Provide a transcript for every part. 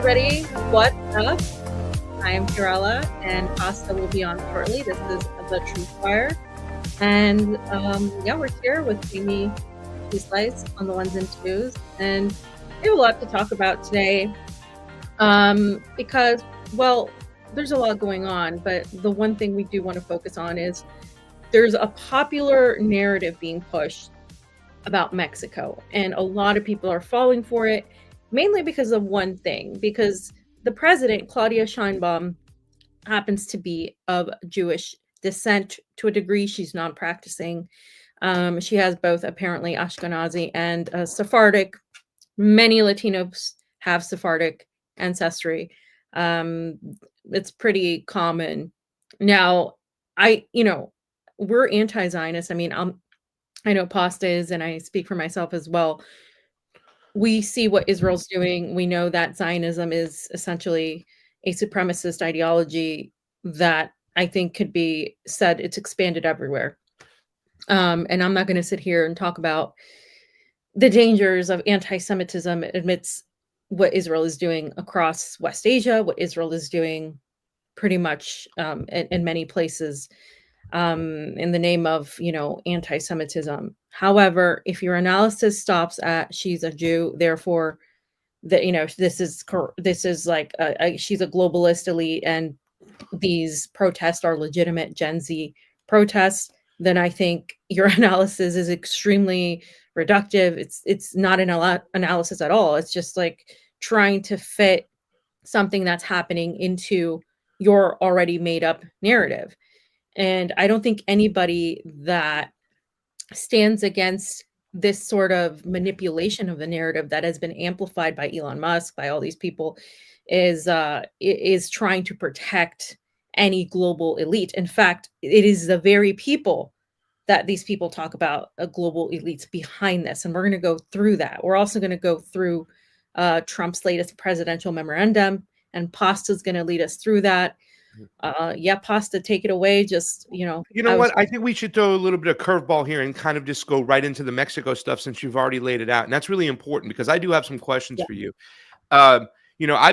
everybody. What's up? I'm Fiorella, and Pasta will be on shortly. This is the TruthWire. And yeah, we're here with Jayme, CheeseSlice on the ones and twos. And we have a lot to talk about today because, well, there's a lot going on. But the one thing we do want to focus on is there's a popular narrative being pushed about Mexico. And a lot of people are falling for it, mainly because of one thing, because the president, Claudia Sheinbaum, happens to be of Jewish descent to a degree. She's non-practicing. She has both apparently Ashkenazi and Sephardic. Many Latinos have Sephardic ancestry. It's pretty common. Now, we're anti-Zionist. I mean, I know Pasta is, and I speak for myself as well. We see what Israel's doing. We know that Zionism is essentially a supremacist ideology that I think could be said it's expanded everywhere. And I'm not going to sit here and talk about the dangers of anti-Semitism amidst what Israel is doing across West Asia, what Israel is doing pretty much in many places in the name of, anti-Semitism. However, if your analysis stops at she's a Jew, therefore, this is like she's a globalist elite, and these protests are legitimate Gen Z protests, then I think your analysis is extremely reductive. It's not an analysis at all. It's just like trying to fit something that's happening into your already made up narrative. And I don't think anybody that stands against this sort of manipulation of the narrative that has been amplified by Elon Musk, by all these people, is trying to protect any global elite. In fact, it is the very people that these people talk about, global elites behind this. And we're going to go through that. We're also going to go through Trump's latest presidential memorandum, and Pasta's going to lead us through that. Pasta, take it away. Just, I think we should throw a little bit of curveball here and kind of just go right into the Mexico stuff, since you've already laid it out. And that's really important because I do have some questions for you. I've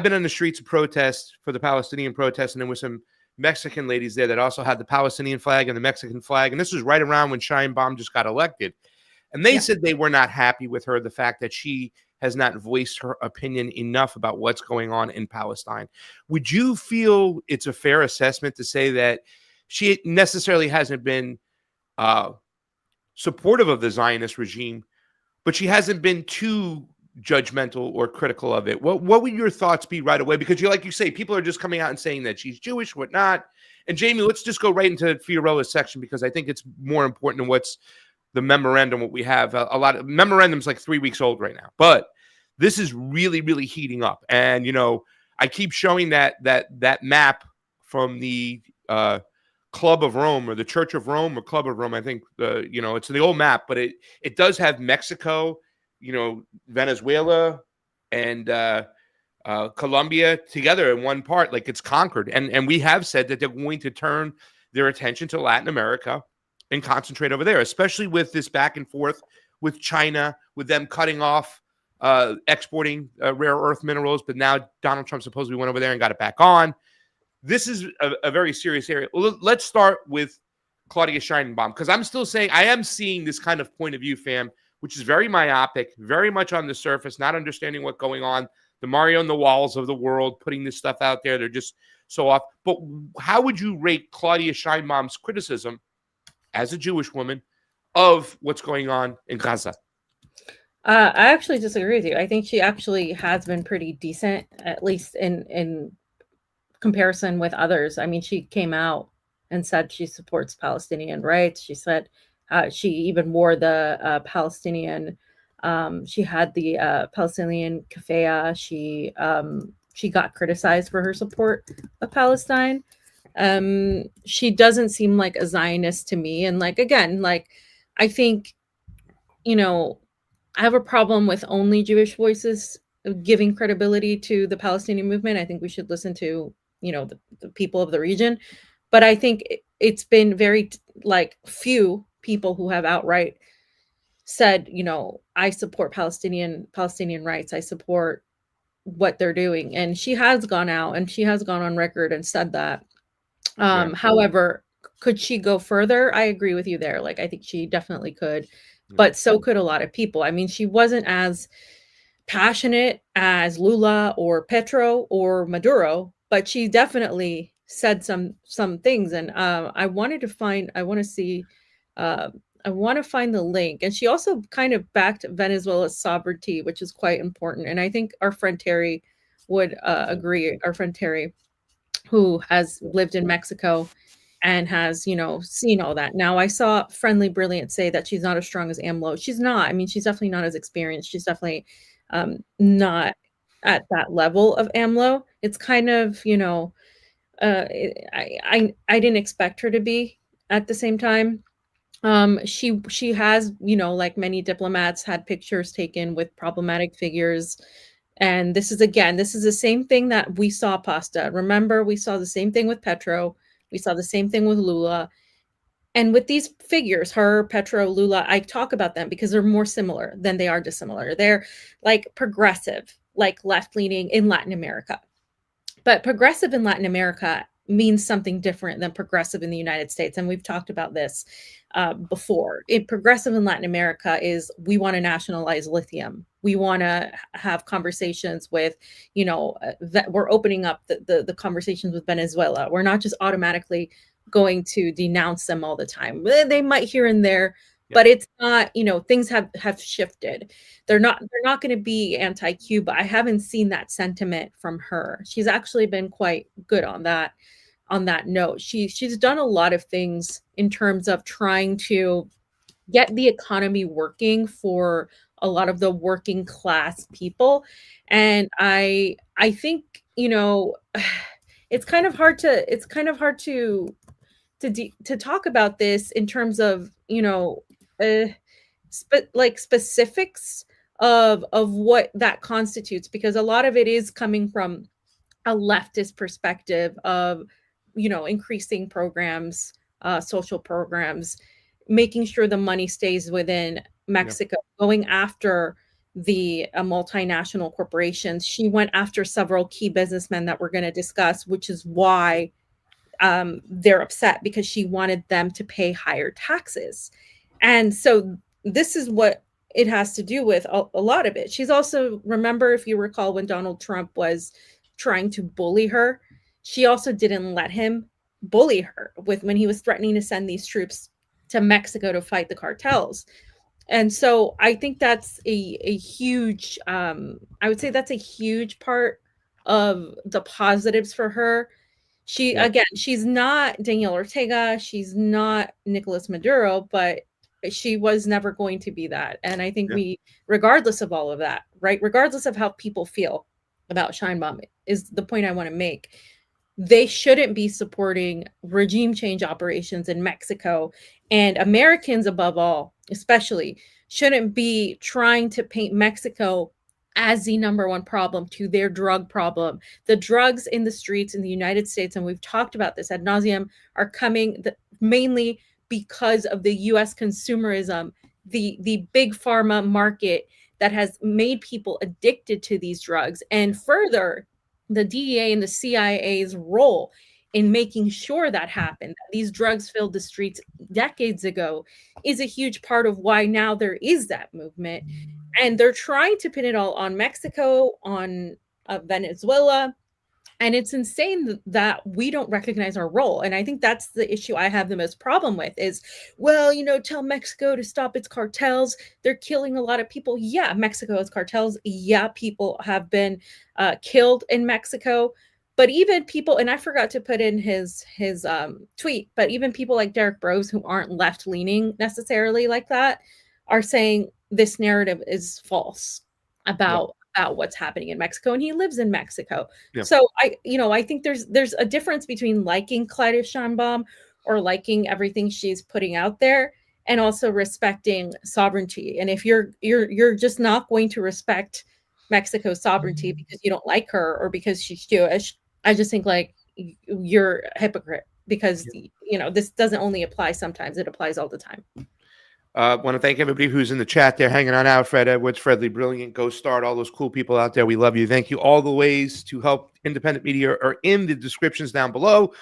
been on the streets of protest for the Palestinian protests, and there were some Mexican ladies there that also had the Palestinian flag and the Mexican flag. And this was right around when Sheinbaum just got elected. And they said they were not happy with her, the fact that she has not voiced her opinion enough about what's going on in Palestine. Would you feel it's a fair assessment to say that she necessarily hasn't been supportive of the Zionist regime, but she hasn't been too judgmental or critical of it? What would your thoughts be right away? Because like you say, people are just coming out and saying that she's Jewish, whatnot. And Jayme, let's just go right into Fiorella's section, because I think it's more important than what's the memorandum, what we have. A lot of memorandums like 3 weeks old right now, but this is really, really heating up. And, I keep showing that map from the Club of Rome, or the Church of Rome, or Club of Rome. I think it's the old map, but it does have Mexico, Venezuela and Colombia together in one part, like it's conquered. And we have said that they're going to turn their attention to Latin America and concentrate over there, especially with this back and forth with China, with them cutting off exporting rare earth minerals. But now Donald Trump supposedly went over there and got it back on. This is a very serious area. Well, let's start with Claudia Sheinbaum, because I'm still saying I am seeing this kind of point of view, fam, which is very myopic, very much on the surface, not understanding what's going on. The Mario and the Walls of the world, putting this stuff out there, they're just so off. But how would you rate Claudia Sheinbaum's criticism as a Jewish woman of what's going on in Gaza? I actually disagree with you. I think she actually has been pretty decent, at least in comparison with others. I mean, she came out and said she supports Palestinian rights. She said she even wore the Palestinian. She had the Palestinian keffiyeh. She got criticized for her support of Palestine. She doesn't seem like a Zionist to me. And I think, I have a problem with only Jewish voices giving credibility to the Palestinian movement. I think we should listen to, the people of the region. But I think it's been very few people who have outright said, I support Palestinian rights. I support what they're doing. And she has gone out and she has gone on record and said that. Yeah. However, could she go further? I agree with you there. Like, I think she definitely could, Yeah. but so could a lot of people. I mean, she wasn't as passionate as Lula or Petro or Maduro, but she definitely said some things. And I want to see, uh, I want to find the link. And she also kind of backed Venezuela's sovereignty, which is quite important. And I think our friend Terry would agree. Our friend Terry, who has lived in Mexico and has, seen all that. Now, I saw Friendly Brilliant say that she's not as strong as AMLO. She's not. I mean, she's definitely not as experienced. She's definitely not at that level of AMLO. It's kind of, I didn't expect her to be at the same time. She has, like many diplomats, had pictures taken with problematic figures. And this is the same thing that we saw, Pasta. Remember, we saw the same thing with Petro. We saw the same thing with Lula. And with these figures, her, Petro, Lula, I talk about them because they're more similar than they are dissimilar. They're like progressive, like left leaning in Latin America. But progressive in Latin America means something different than progressive in the United States. And we've talked about this before. Progressive in Latin America is we want to nationalize lithium. We want to have conversations with, we're opening up the conversations with Venezuela. We're not just automatically going to denounce them all the time. They might here and there, but it's not, things have shifted. They're not going to be anti-Cuba. I haven't seen that sentiment from her. She's actually been quite good on that note. She's done a lot of things in terms of trying to get the economy working for a lot of the working class people. And I think, it's kind of hard to talk about this in terms of, uh, like specifics of what that constitutes, because a lot of it is coming from a leftist perspective of, increasing programs, social programs, making sure the money stays within Mexico, going after the multinational corporations. She went after several key businessmen that we're going to discuss, which is why they're upset, because she wanted them to pay higher taxes. And so this is what it has to do with a lot of it. She's also, remember, if you recall, when Donald Trump was trying to bully her, she also didn't let him bully her with when he was threatening to send these troops to Mexico to fight the cartels. And so I think that's a huge, I would say that's a huge part of the positives for her. She's not Daniel Ortega, she's not Nicolas Maduro, but she was never going to be that. And I think regardless of all of that, right, regardless of how people feel about Sheinbaum, is the point I want to make. They shouldn't be supporting regime change operations in Mexico, and Americans above all, especially, shouldn't be trying to paint Mexico as the number one problem to their drug problem. The drugs in the streets in the United States, and we've talked about this ad nauseum, are coming mainly because of the US consumerism, the big pharma market that has made people addicted to these drugs. And further, the DEA and the CIA's role in making sure that happened, that these drugs filled the streets decades ago, is a huge part of why now there is that movement. And they're trying to pin it all on Mexico, on Venezuela. And it's insane that we don't recognize our role. And I think that's the issue I have the most problem with is, well, tell Mexico to stop its cartels. They're killing a lot of people. Yeah, Mexico has cartels. Yeah, people have been killed in Mexico. But even people, and I forgot to put in his tweet, but even people like Derek Bros, who aren't left leaning necessarily like that, are saying this narrative is false about what's happening in Mexico, and he lives in Mexico. So I think there's a difference between liking Clyde Sheinbaum or liking everything she's putting out there, and also respecting sovereignty. And if you're just not going to respect Mexico's sovereignty because you don't like her or because she's Jewish, I just think like you're a hypocrite, because this doesn't only apply sometimes, it applies all the time. Want to thank everybody who's in the chat there, hanging on out. Fred Edwards, Fredly Brilliant, Go Start, all those cool people out there. We love you. Thank you. All the ways to help independent media are in the descriptions down below.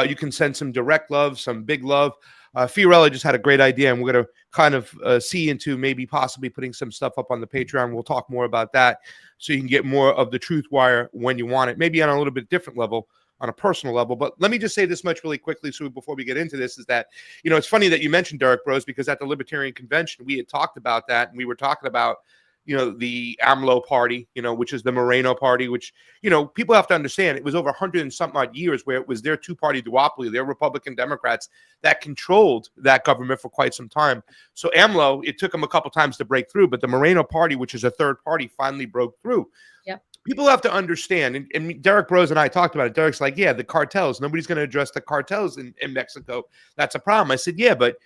You can send some direct love, some big love. Fiorella just had a great idea, and we're going to kind of see into maybe possibly putting some stuff up on the Patreon. We'll talk more about that so you can get more of the TruthWire when you want it, maybe on a little bit different level, on a personal level. But let me just say this much really quickly, so before we get into this, is that, you know, it's funny that you mentioned Derek Bros, because at the Libertarian Convention, we had talked about that, and we were talking about, you know, the AMLO party, you know, which is the Moreno party, which, you know, people have to understand, it was over 100 and something odd years where it was their two-party duopoly. They're Republican Democrats that controlled that government for quite some time. So AMLO, it took them a couple times to break through, but the Moreno party, which is a third party, finally broke through. Yep. People have to understand, and Derek Bros and I talked about it. Derek's like, yeah, the cartels. Nobody's going to address the cartels in Mexico. That's a problem. I said, yeah, but,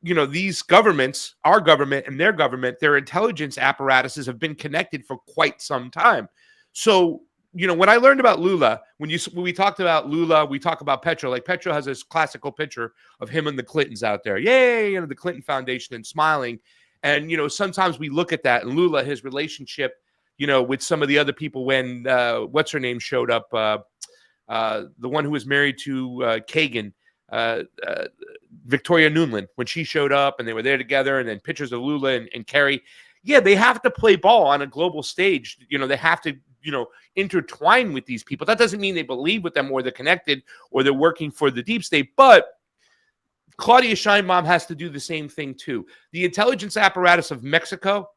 you know, these governments, our government and their government, their intelligence apparatuses have been connected for quite some time. So, you know, when I learned about Lula, when we talked about Lula, we talk about Petro. Like, Petro has this classical picture of him and the Clintons out there. Yay, you know, the Clinton Foundation, and smiling. And, you know, sometimes we look at that, and Lula, his relationship, you know, with some of the other people when, what's her name showed up, the one who was married to Kagan, Victoria Nuland, when she showed up and they were there together, and then pictures of Lula and Kerry. Yeah, they have to play ball on a global stage. You know, they have to, you know, intertwine with these people. That doesn't mean they believe with them or they're connected or they're working for the deep state, but Claudia Sheinbaum has to do the same thing too. The intelligence apparatus of Mexico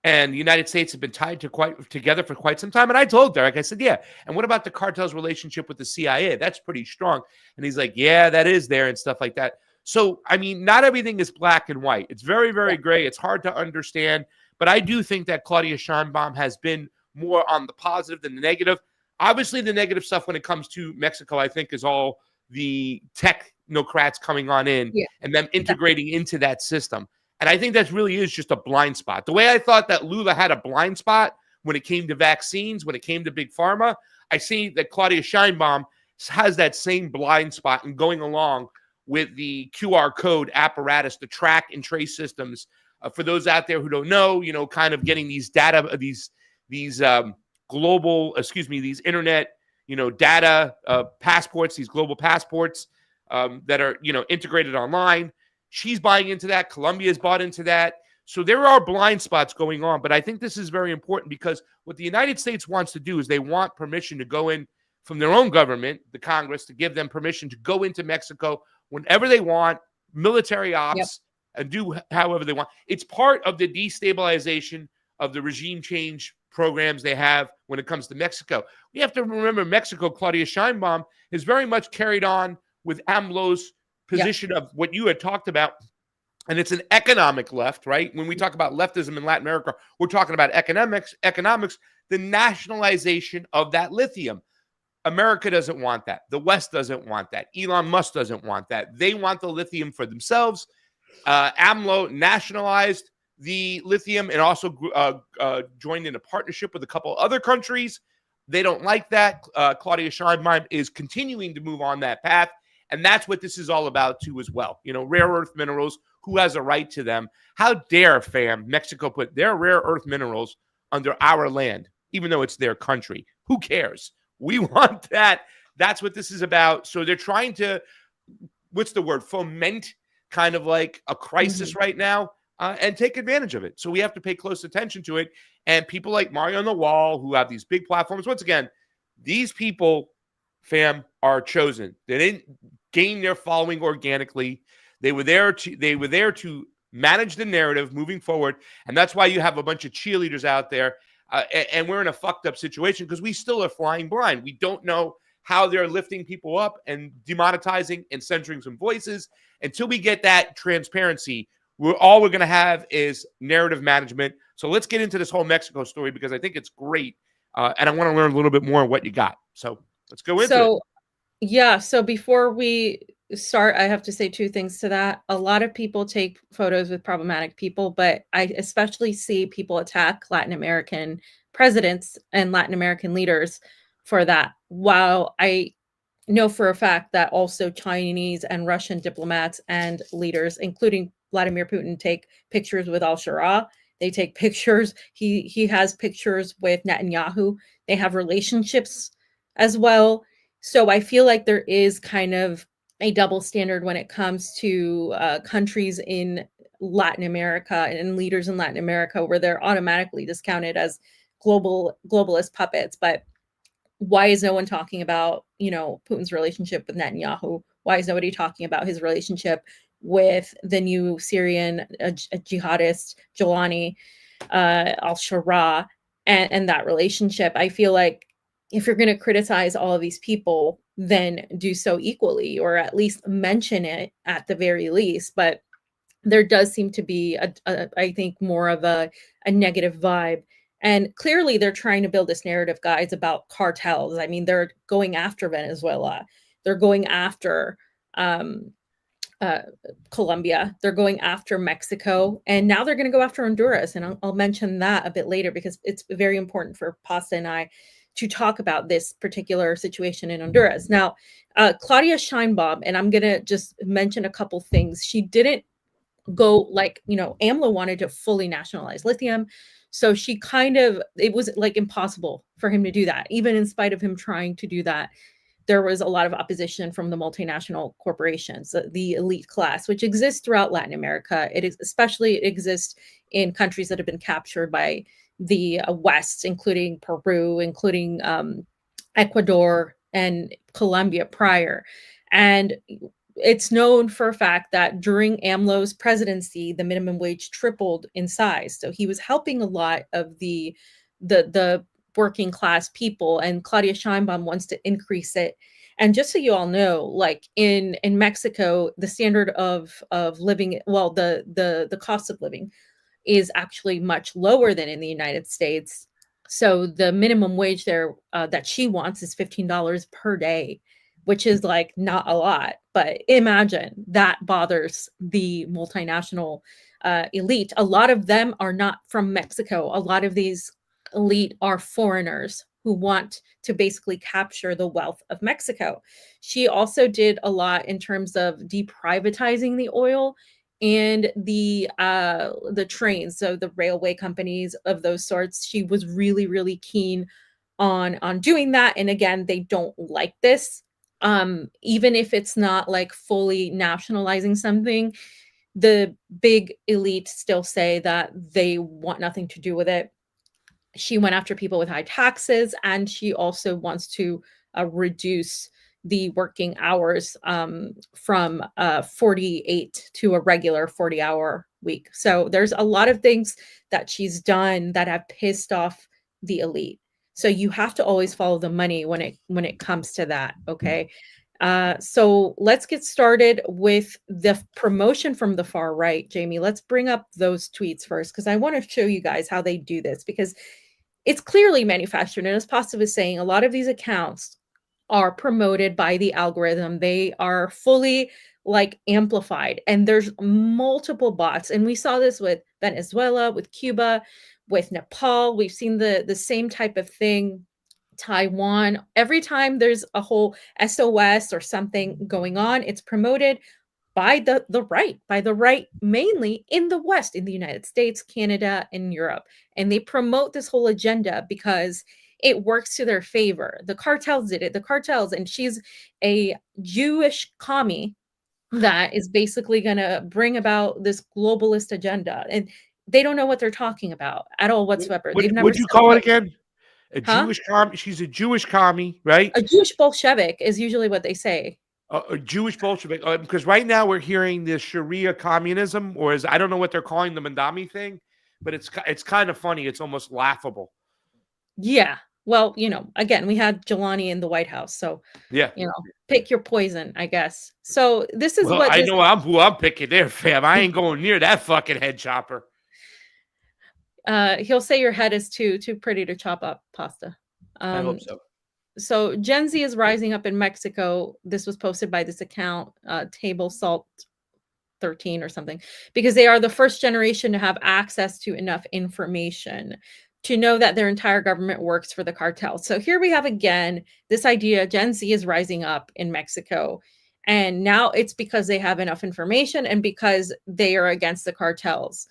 and the United States have been tied together for quite some time. And I told Derek, I said, yeah. And what about the cartel's relationship with the CIA? That's pretty strong. And he's like, yeah, that is there and stuff like that. So, I mean, not everything is black and white. It's very, very gray. It's hard to understand. But I do think that Claudia Sheinbaum has been more on the positive than the negative. Obviously, the negative stuff when it comes to Mexico, I think, is all the technocrats coming on in and them integrating into that system. And I think that really is just a blind spot. The way I thought that Lula had a blind spot when it came to vaccines, when it came to big pharma, I see that Claudia Sheinbaum has that same blind spot and going along with the QR code apparatus, the track and trace systems. For those out there who don't know, you know, kind of getting these data, these these internet, you know, data passports, these global passports that are, you know, integrated online. She's buying into that. Colombia's bought into that. So there are blind spots going on. But I think this is very important, because what the United States wants to do is they want permission to go in from their own government, the Congress, to give them permission to go into Mexico whenever they want, military ops, and do however they want. It's part of the destabilization of the regime change programs they have when it comes to Mexico. We have to remember Mexico, Claudia Sheinbaum, is very much carried on with AMLO's position of what you had talked about. And it's an economic left, right? When we talk about leftism in Latin America, we're talking about economics, the nationalization of that lithium. America doesn't want that. The West doesn't want that. Elon Musk doesn't want that. They want the lithium for themselves. AMLO nationalized the lithium and also joined in a partnership with a couple other countries. They don't like that. Claudia Sheinbaum is continuing to move on that path. And that's what this is all about too as well. You know, rare earth minerals, who has a right to them? How dare, fam, Mexico put their rare earth minerals under our land, even though it's their country? Who cares? We want that. That's what this is about. So they're trying to, what's the word, foment kind of like a crisis right now and take advantage of it. So we have to pay close attention to it. And people like Mario on the Wall, who have these big platforms, once again, these people, fam, are chosen. They didn't gain their following organically. They were there to manage the narrative moving forward. And that's why you have a bunch of cheerleaders out there. And we're in a fucked up situation because we still are flying blind. We don't know how they're lifting people up and demonetizing and censoring some voices. Until we get that transparency, all we're going to have is narrative management. So let's get into this whole Mexico story, because I think it's great. And I want to learn a little bit more of what you got. So let's go into it. Yeah. So before we start, I have to say two things to that. A lot of people take photos with problematic people, but I especially see people attack Latin American presidents and Latin American leaders for that. While I know for a fact that also Chinese and Russian diplomats and leaders, including Vladimir Putin take pictures with al-Shara. They take pictures. He has pictures with Netanyahu. They have relationships as well. So I feel like there is kind of a double standard when it comes to countries in Latin America and leaders in Latin America, where they're automatically discounted as globalist puppets. But why is no one talking about, Putin's relationship with Netanyahu? Why is nobody talking about his relationship with the new Syrian jihadist Jolani al-Shara and that relationship? I feel like if you're going to criticize all of these people, then do so equally, or at least mention it at the very least. But there does seem to be I think more of a negative vibe. And clearly they're trying to build this narrative, guys, about cartels. I mean, they're going after Venezuela. They're going after um, uh, Colombia. They're going after Mexico. And now they're going to go after Honduras. And I'll mention that a bit later, because it's very important for Pasta and I to talk about this particular situation in Honduras. Now, Claudia Sheinbaum, and I'm going to just mention a couple things. She didn't go like, AMLO wanted to fully nationalize lithium. So it was like impossible for him to do that. Even in spite of him trying to do that, there was a lot of opposition from the multinational corporations, the elite class, which exists throughout Latin America. It exists in countries that have been captured by the West, including Peru, including Ecuador and Colombia prior. And it's known for a fact that during AMLO's presidency, the minimum wage tripled in size. So he was helping a lot of the working class people, and Claudia Sheinbaum wants to increase it. And just so you all know, like in Mexico, the standard of living, well, the cost of living is actually much lower than in the United States. So the minimum wage there that she wants is $15 per day, which is like not a lot. But imagine that bothers the multinational elite. A lot of them are not from Mexico. A lot of these elite are foreigners who want to basically capture the wealth of Mexico. She also did a lot in terms of deprivatizing the oil and the trains, so the railway companies of those sorts. She was really, really keen on doing that. And again, they don't like this. Even if it's not like fully nationalizing something, the big elite still say that they want nothing to do with it. She went after people with high taxes, and she also wants to reduce the working hours from 48 to a regular 40-hour week. So there's a lot of things that she's done that have pissed off the elite. So you have to always follow the money when it comes to that. Okay. So let's get started with the promotion from the far right. Jayme, let's bring up those tweets first, because I want to show you guys how they do this, because it's clearly manufactured. And as Pasta was saying, a lot of these accounts are promoted by the algorithm. They are fully like amplified, and there's multiple bots. And we saw this with Venezuela, with Cuba, with Nepal. We've seen the same type of thing. Taiwan. Every time there's a whole SOS or something going on, it's promoted by the right, mainly in the West, in the United States, Canada, and Europe. And they promote this whole agenda because it works to their favor. The cartels did it. The cartels, and she's a Jewish commie that is basically going to bring about this globalist agenda. And they don't know what they're talking about at all whatsoever. They've never What'd you said call it what. again? A Huh? Jewish commie. She's a Jewish commie, right? A Jewish Bolshevik is usually what they say. A Jewish Bolshevik. Because right now we're hearing this Sharia communism, or as I don't know what they're calling the Mandami thing, but it's kind of funny. It's almost laughable. Yeah. Well, again, we had Jelani in the White House, so Yeah. Pick your poison, I guess. So this is Well, what I this know who I'm picking there, fam. I ain't going near that fucking head chopper. He'll say your head is too pretty to chop up, Pasta. I hope so. So Gen Z is rising up in Mexico. This was posted by this account, Table Salt 13 or something, because they are the first generation to have access to enough information to know that their entire government works for the cartel. So here we have again this idea: Gen Z is rising up in Mexico, And now it's because they have enough information and because they are against the cartels.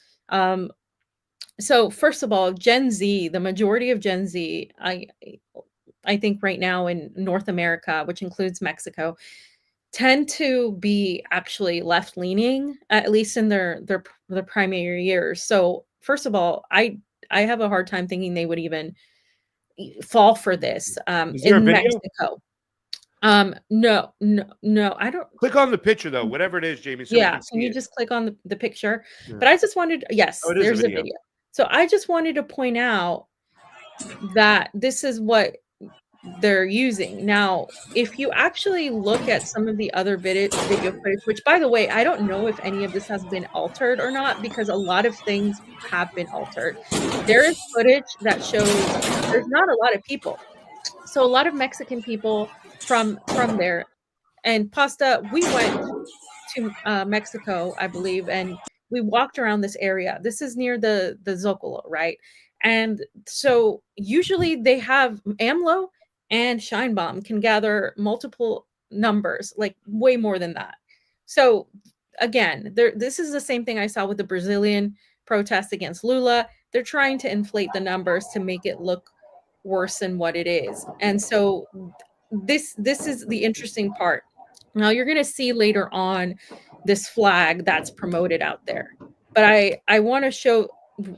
So first of all, Gen Z, the majority of Gen Z, I think right now in North America, which includes Mexico, tend to be actually left leaning, at least in their primary years. So first of all, I have a hard time thinking they would even fall for this Is there a in video? Mexico. No, no, no, I don't. Click on the picture though, whatever it is, Jayme, so we Yeah, can can see you it. just click on the picture? Yeah. But I just wanted, Oh, yes, it is a there's a video. video. So I just wanted to point out that this is what they're using. Now, if you actually look at some of the other video footage, which by the way, I don't know if any of this has been altered or not, because a lot of things have been altered. There is footage that shows there's not a lot of people. So a lot of Mexican people from there. And Pasta, we went to Mexico, I believe, and we walked around this area. This is near the Zocalo, right? And so usually they have AMLO and Scheinbaum can gather multiple numbers, like way more than that. So again, this is the same thing I saw with the Brazilian protest against Lula. They're trying to inflate the numbers to make it look worse than what it is. And so this is the interesting part. Now you're going to see later on this flag that's promoted out there. But I want to show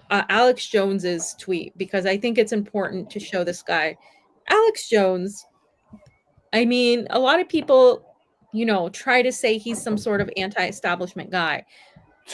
Alex Jones's tweet because I think it's important to show this guy. Alex Jones, I mean, a lot of people, try to say he's some sort of anti-establishment guy.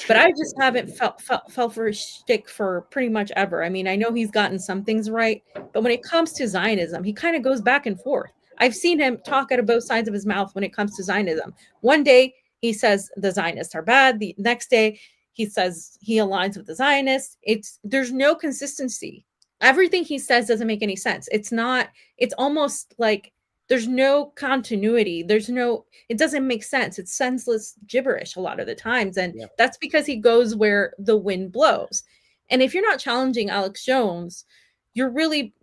But I just haven't felt for his shtick for pretty much ever. I mean, I know he's gotten some things right, but when it comes to Zionism, he kind of goes back and forth. I've seen him talk out of both sides of his mouth when it comes to Zionism. One day he says the Zionists are bad. The next day he says he aligns with the Zionists. There's no consistency. Everything he says doesn't make any sense. It's almost like there's no continuity. It doesn't make sense. It's senseless gibberish a lot of the times. And that's because he goes where the wind blows. And if you're not challenging Alex Jones, you're really,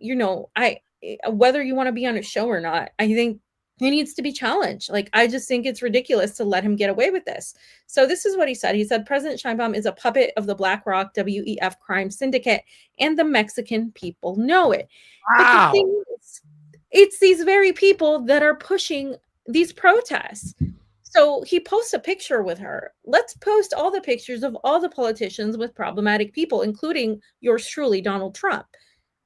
whether you want to be on a show or not, I think he needs to be challenged. Like, I just think it's ridiculous to let him get away with this. So this is what he said. He said, President Scheinbaum is a puppet of the BlackRock WEF crime syndicate, and the Mexican people know it. Wow. But the thing is, it's these very people that are pushing these protests. So he posts a picture with her. Let's post all the pictures of all the politicians with problematic people, including yours truly, Donald Trump.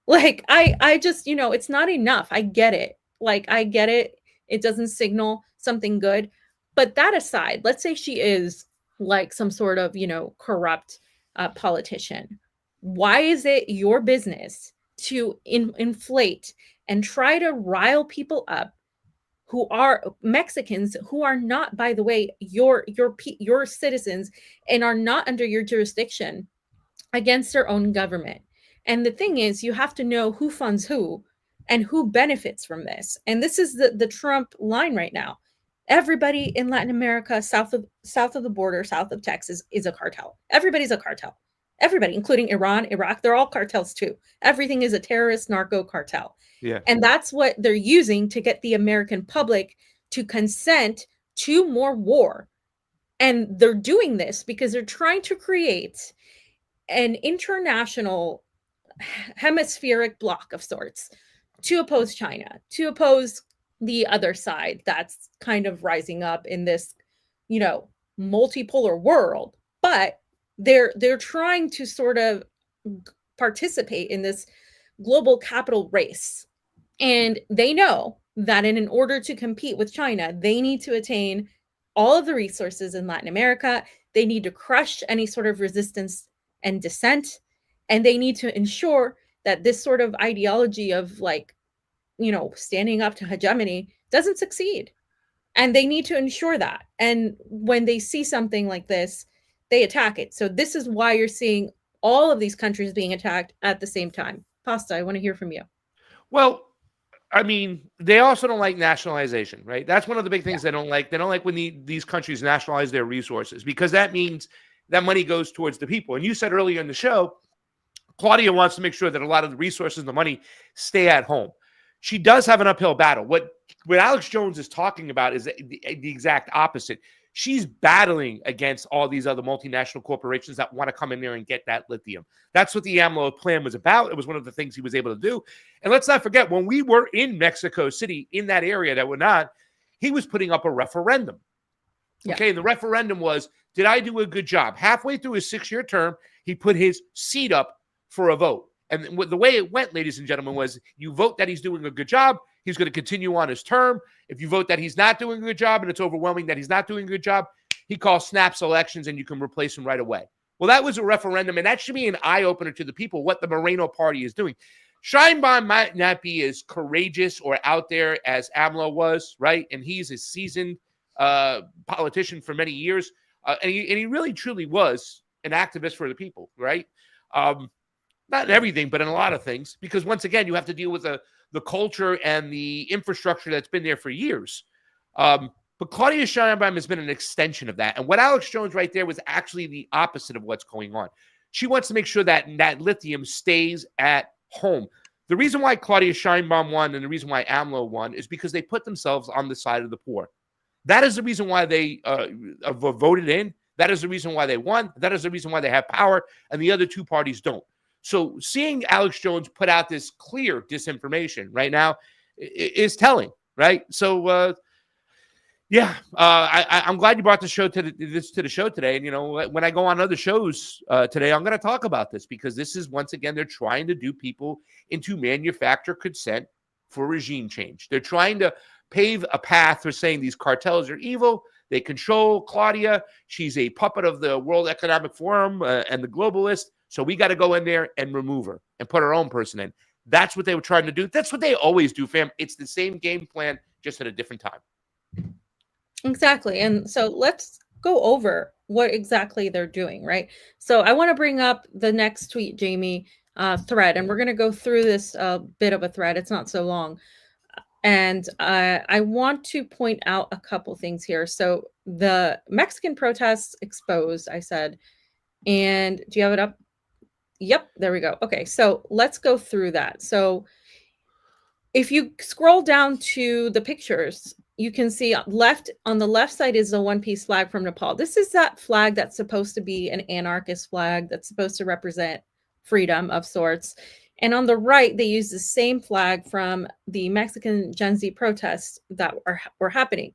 Like, I just, it's not enough. I get it. Like, I get it. It doesn't signal something good. But that aside, let's say she is like some sort of, corrupt politician. Why is it your business to inflate and try to rile people up who are Mexicans, who are not, by the way, your citizens and are not under your jurisdiction, against their own government? And the thing is, you have to know who funds who and who benefits from this. And this is the Trump line right now. Everybody in Latin America, south of the border, south of Texas, is a cartel. Everybody's a cartel. Everybody, including Iran, Iraq, they're all cartels too. Everything is a terrorist narco cartel. Yeah. And that's what they're using to get the American public to consent to more war. And they're doing this because they're trying to create an international hemispheric block of sorts to oppose China, to oppose the other side that's kind of rising up in this, multipolar world. But they're trying to sort of participate in this global capital race. And they know that in order to compete with China, they need to attain all of the resources in Latin America. They need to crush any sort of resistance and dissent. And they need to ensure that this sort of ideology of standing up to hegemony doesn't succeed. And they need to ensure that. And when they see something like this, they attack it. So this is why you're seeing all of these countries being attacked at the same time. Pasta, I want to hear from you. Well, I mean, they also don't like nationalization, right? That's one of the big things they don't like. They don't like when these countries nationalize their resources, because that means that money goes towards the people. And you said earlier in the show, Claudia wants to make sure that a lot of the resources and the money stay at home. She does have an uphill battle. What what Alex Jones is talking about is the exact opposite. She's battling against all these other multinational corporations that want to come in there and get that lithium. That's what the AMLO plan was about. It was one of the things he was able to do. And let's not forget, when we were in Mexico City, in that area that we're not, he was putting up a referendum. Yeah. Okay, and the referendum was, did I do a good job? Halfway through his 6-year term, he put his seat up for a vote. And the way it went, ladies and gentlemen, was you vote that he's doing a good job, he's going to continue on his term. If you vote that he's not doing a good job and it's overwhelming that he's not doing a good job, he calls snaps elections and you can replace him right away. Well, that was a referendum, and that should be an eye-opener to the people, what the Moreno party is doing. Sheinbaum might not be as courageous or out there as AMLO was, right? And he's a seasoned politician for many years. And he really, truly was an activist for the people, right? Not in everything, but in a lot of things, because once again, you have to deal with the culture and the infrastructure that's been there for years. But Claudia Sheinbaum has been an extension of that. And what Alex Jones right there was actually the opposite of what's going on. She wants to make sure that that lithium stays at home. The reason why Claudia Sheinbaum won and the reason why AMLO won is because they put themselves on the side of the poor. That is the reason why they were voted in. That is the reason why they won. That is the reason why they have power, and the other two parties don't. So seeing Alex Jones put out this clear disinformation right now is telling, right? So, I'm glad you brought the show to the show today. And, you know, when I go on other shows today, I'm going to talk about this, because this is, once again, they're trying to do people into manufacture consent for regime change. They're trying to pave a path for saying these cartels are evil. They control Claudia. She's a puppet of the World Economic Forum and the globalists. So we got to go in there and remove her and put our own person in. That's what they were trying to do. That's what they always do, fam. It's the same game plan, just at a different time. Exactly. And so let's go over what exactly they're doing, right? So I want to bring up the next tweet, Jayme, thread, and we're going to go through this bit of a thread. It's not so long. And I want to point out a couple things here. So the Mexican protests exposed, I said, and do you have it up? Yep, there we go. Okay, so let's go through that. So if you scroll down to the pictures, you can see on the left side is the one-piece flag from Nepal. This is that flag that's supposed to be an anarchist flag that's supposed to represent freedom of sorts. And on the right, they use the same flag from the Mexican Gen Z protests that were happening.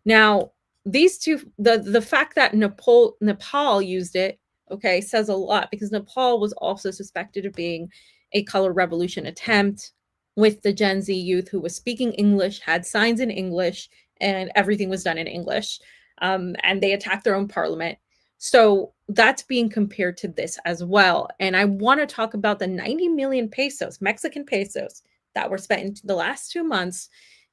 Now, these two, the fact that Nepal used it, okay, says a lot, because Nepal was also suspected of being a color revolution attempt with the Gen Z youth who was speaking English, had signs in English, and everything was done in English. And they attacked their own parliament. So that's being compared to this as well. And I want to talk about the 90 million pesos, Mexican pesos, that were spent in the last 2 months.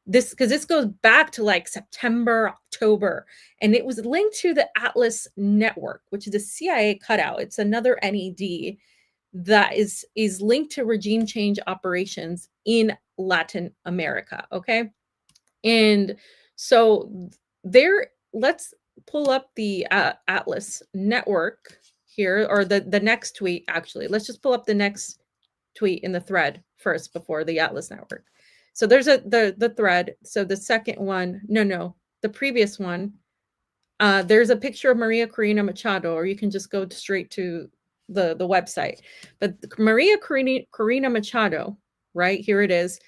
Because this goes back to like September, October, and it was linked to the Atlas Network, which is a CIA cutout. It's another NED that is linked to regime change operations in Latin America. Okay. And so let's pull up the Atlas Network here, or the next tweet. Actually, let's just pull up the next tweet in the thread first before the Atlas Network. So there's the thread. So the second one, the previous one, there's a picture of Maria Corina Machado, or you can just go straight to the website. But Maria Corina Machado, right here it is,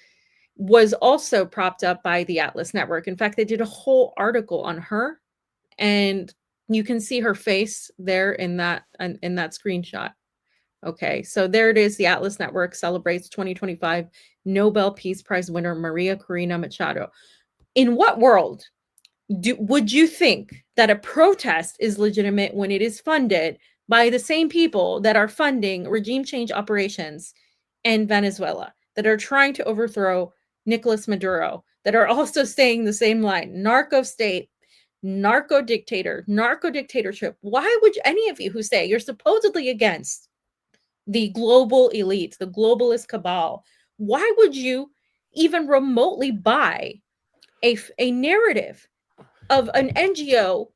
was also propped up by the Atlas Network. In fact, they did a whole article on her, and you can see her face there in that screenshot. Okay, so there it is. The Atlas Network celebrates 2025 Nobel Peace Prize winner Maria Corina Machado. In what world would you think that a protest is legitimate when it is funded by the same people that are funding regime change operations in Venezuela, that are trying to overthrow Nicolas Maduro, that are also saying the same line, narco state, narco dictator, narco dictatorship? Why would any of you who say you're supposedly against the global elite, the globalist cabal, why would you even remotely buy a narrative of an NGO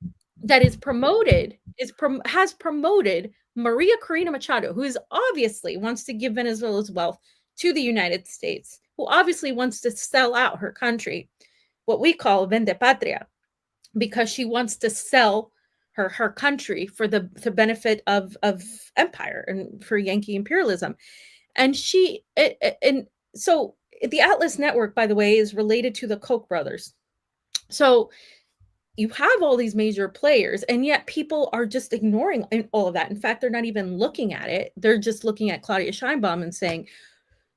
that has promoted Maria Corina Machado, who is obviously wants to give Venezuela's wealth to the United States, who obviously wants to sell out her country? what we call vende patria, because she wants to sell her country for the benefit of empire and for Yankee imperialism. And and so the Atlas Network, by the way, is related to the Koch brothers. So you have all these major players, and yet people are just ignoring all of that. In fact, they're not even looking at it. They're just looking at Claudia Scheinbaum and saying,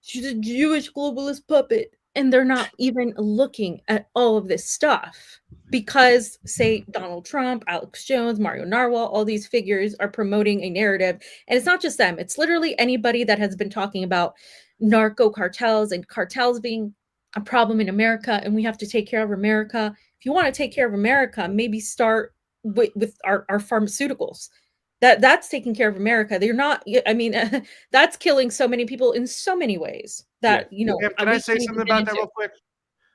she's a Jewish globalist puppet. And they're not even looking at all of this stuff because, say, Donald Trump, Alex Jones, Mario Narwhal, all these figures are promoting a narrative. And it's not just them. It's literally anybody that has been talking about narco cartels and cartels being a problem in America, and we have to take care of America. If you want to take care of America, maybe start with our pharmaceuticals. That's taking care of America. They're not, I mean, that's killing so many people in so many ways that, you know. Can I say something about that real quick?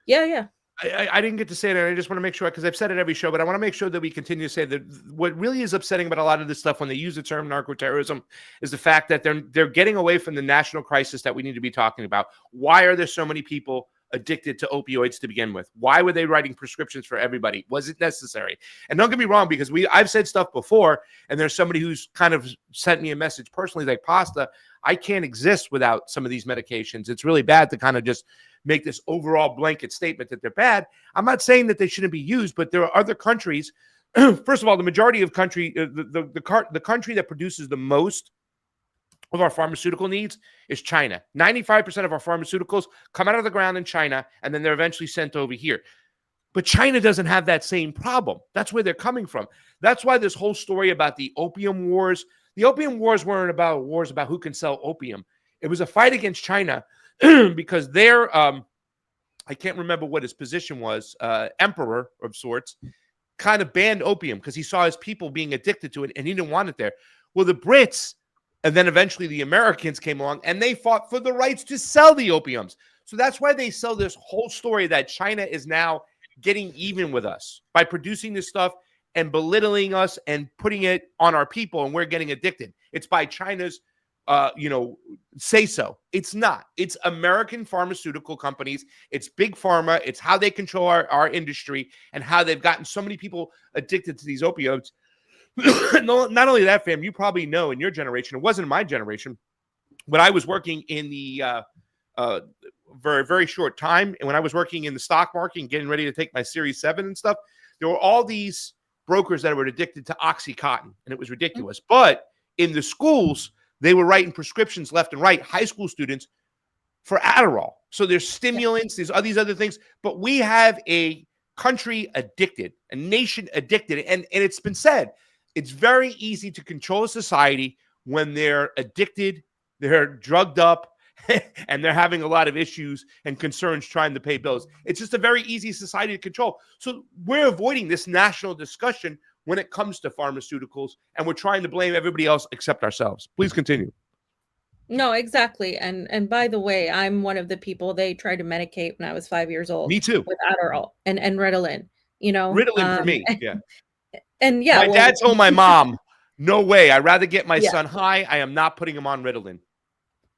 Yeah. I didn't get to say it, and I just want to make sure, because I've said it every show, but I want to make sure that we continue to say that what really is upsetting about a lot of this stuff when they use the term narco-terrorism is the fact that they're getting away from the national crisis that we need to be talking about. Why are there so many people addicted to opioids to begin with? Why were they writing prescriptions for everybody? Was it necessary? And don't get me wrong, because I've said stuff before, and there's somebody who's kind of sent me a message personally like, Pasta, I can't exist without some of these medications. It's really bad to kind of just make this overall blanket statement that they're bad. I'm not saying that they shouldn't be used, but there are other countries. First of all, the majority of country, the country that produces the most of our pharmaceutical needs is China. 95% of our pharmaceuticals come out of the ground in China, and then they're eventually sent over here. But China doesn't have that same problem. That's where they're coming from. That's why this whole story about the opium wars, the opium wars weren't about wars about who can sell opium. It was a fight against China because their, I can't remember what his position was, emperor of sorts, kind of banned opium because he saw his people being addicted to it and he didn't want it there. Well, the Brits and then eventually the Americans came along and they fought for the rights to sell the opiums. So that's why they sell this whole story that China is now getting even with us by producing this stuff and belittling us and putting it on our people, and we're getting addicted. It's by China's say so. It's not. It's American pharmaceutical companies. It's big pharma. It's how they control our industry and how they've gotten so many people addicted to these opioids. Not only that, fam, you probably know in your generation, it wasn't my generation, when I was working in the very, very short time, and when I was working in the stock market and getting ready to take my Series 7 and stuff, there were all these brokers that were addicted to Oxycontin, and it was ridiculous. Mm-hmm. But in the schools, they were writing prescriptions left and right, high school students, for Adderall. So there's stimulants, there's all these other things, but we have a country addicted, a nation addicted. And it's been said, it's very easy to control a society when they're addicted, they're drugged up, and they're having a lot of issues and concerns trying to pay bills. It's just a very easy society to control. So we're avoiding this national discussion when it comes to pharmaceuticals, and we're trying to blame everybody else except ourselves. Please continue. No, exactly. And by the way, I'm one of the people they tried to medicate when I was 5 years old. Me too. With Adderall and Ritalin, Ritalin for me, yeah. And yeah. My dad told my mom, no way, I'd rather get my son high. I am not putting him on Ritalin.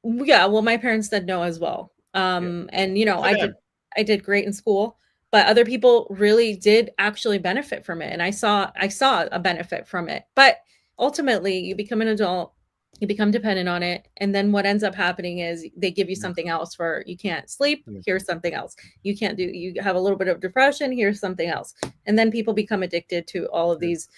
Yeah, well, my parents said no as well. And I did great in school, but other people really did actually benefit from it. And I saw a benefit from it. But ultimately, you become an adult, you become dependent on it. And then what ends up happening is they give you something else for you can't sleep. Here's something else. You have a little bit of depression. Here's something else. And then people become addicted to all of these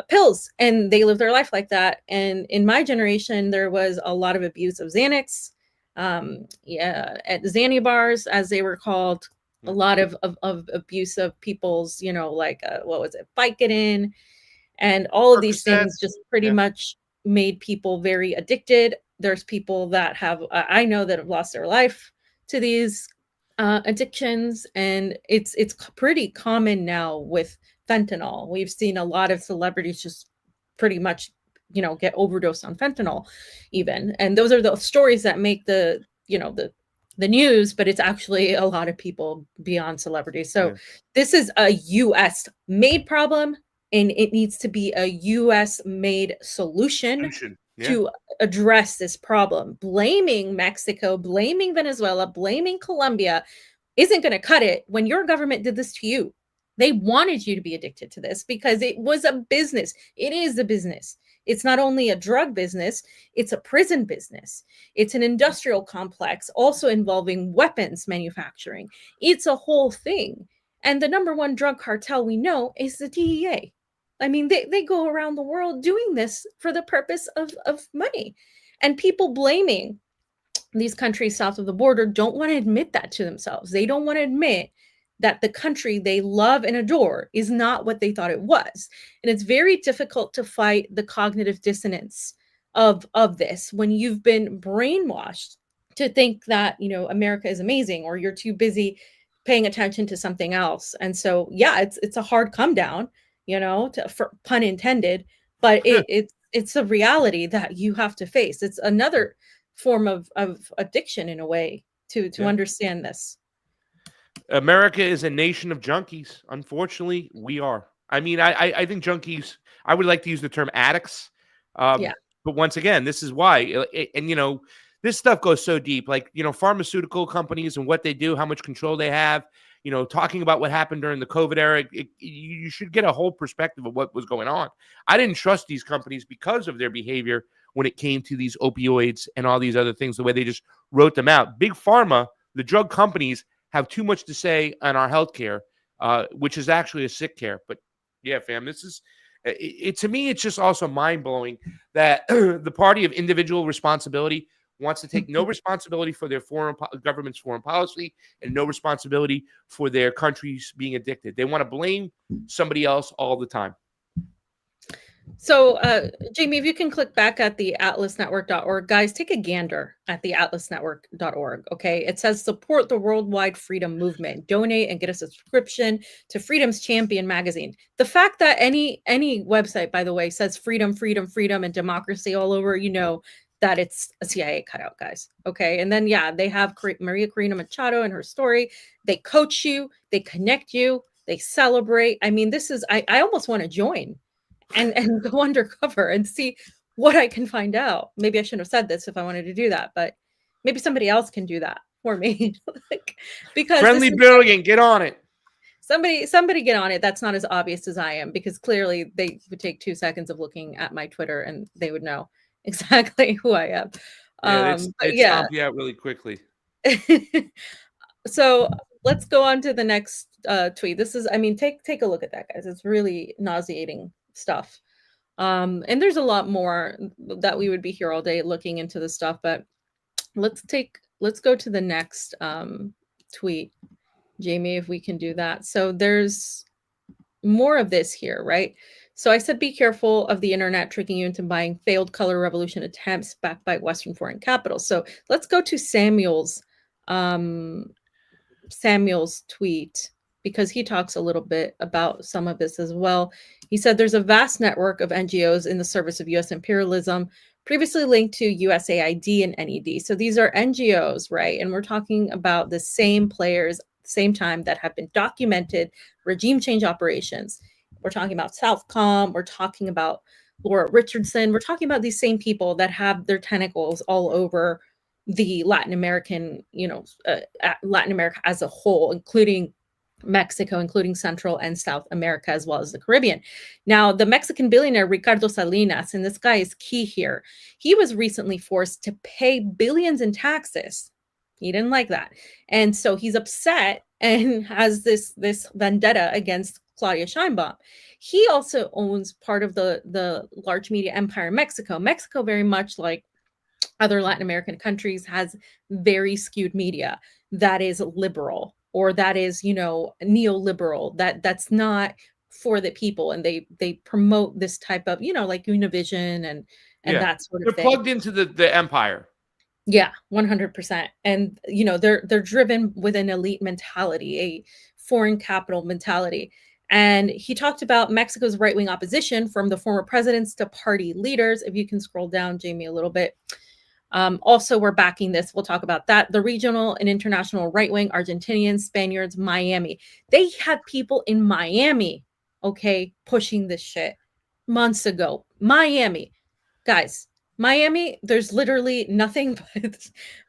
pills, and they live their life like that. And in my generation, there was a lot of abuse of Xanax, at Xanny bars, as they were called, a lot of abuse of people's, what was it, Vicodin, and all of these things just pretty much made people very addicted. There's people that I know that have lost their life to these addictions, and it's pretty common now with fentanyl. We've seen a lot of celebrities just pretty much, get overdosed on fentanyl even. And those are the stories that make the news, but it's actually a lot of people beyond celebrities. So this is a US made problem, and it needs to be a US made solution. To address this problem. Blaming Mexico, blaming Venezuela, blaming Colombia isn't going to cut it when your government did this to you. They wanted you to be addicted to this because it was a business. It is a business. It's not only a drug business, it's a prison business. It's an industrial complex also involving weapons manufacturing. It's a whole thing. And the number one drug cartel we know is the DEA. I mean, they go around the world doing this for the purpose of money. And people blaming these countries south of the border don't want to admit that to themselves. They don't want to admit that the country they love and adore is not what they thought it was. And it's very difficult to fight the cognitive dissonance of this when you've been brainwashed to think that, you know, America is amazing, or you're too busy paying attention to something else. And so, yeah, it's a hard come down, you know, for pun intended, but it's a reality that you have to face. It's another form of addiction in a way to understand this. America is a nation of junkies. Unfortunately, we are. I mean, I think junkies, I would like to use the term addicts. Yeah. But once again, this is why. And, you know, this stuff goes so deep. Like, you know, pharmaceutical companies and what they do, how much control they have, you know, talking about what happened during the COVID era. You should get a whole perspective of what was going on. I didn't trust these companies because of their behavior when it came to these opioids and all these other things, the way they just wrote them out. Big pharma, the drug companies, have too much to say on our healthcare, which is actually a sick care. But yeah, fam, this is it. To me, it's just also mind blowing that the party of individual responsibility wants to take no responsibility for their government's foreign policy and no responsibility for their countries being addicted. They want to blame somebody else all the time. So, Jayme, if you can click back at the atlasnetwork.org, guys, take a gander at the atlasnetwork.org, okay? It says support the worldwide freedom movement, donate and get a subscription to Freedom's Champion magazine. The fact that any website, by the way, says freedom, freedom, freedom, and democracy all over, you know that it's a CIA cutout, guys, okay? And then, yeah, they have Maria Corina Machado and her story. They coach you, they connect you, they celebrate. I mean, this is, I almost want to join and go undercover and see what I can find out. Maybe I shouldn't have said this if I wanted to do that, but maybe somebody else can do that for me. Because Friendly Brilliant, get on it. Somebody get on it. That's not as obvious as I am, because clearly they would take 2 seconds of looking at my Twitter and they would know exactly who I am. Yeah, it's stomp you out really quickly. So let's go on to the next tweet. This is, I mean, take a look at that, guys. It's really nauseating stuff. And there's a lot more that we would be here all day looking into this stuff, but let's go to the next tweet, Jayme, if we can do that. So there's more of this here, right? So I said, be careful of the internet tricking you into buying failed color revolution attempts backed by Western foreign capital. So let's go to Samuel's tweet, because he talks a little bit about some of this as well. He said there's a vast network of NGOs in the service of U.S. imperialism, previously linked to USAID and NED. So these are NGOs, right? And we're talking about the same players, same time, that have been documented regime change operations. We're talking about Southcom. We're talking about Laura Richardson. We're talking about these same people that have their tentacles all over the Latin American, Latin America as a whole, including Mexico, including Central and South America, as well as the Caribbean. Now, the Mexican billionaire Ricardo Salinas, and this guy is key here, he was recently forced to pay billions in taxes. He didn't like that. And so he's upset and has this vendetta against Claudia Sheinbaum. He also owns part of the large media empire in Mexico. Mexico, very much like other Latin American countries, has very skewed media that is liberal, or that is, neoliberal, that's not for the people. And they promote this type of, like Univision and that sort of thing. They're plugged into the empire. Yeah, 100%. And, they're driven with an elite mentality, a foreign capital mentality. And he talked about Mexico's right-wing opposition, from the former presidents to party leaders. If you can scroll down, Jayme, a little bit. Also, we're backing this. We'll talk about that. The regional and international right-wing, Argentinians, Spaniards, Miami. They had people in Miami, okay, pushing this shit months ago. Miami. Guys, Miami, there's literally nothing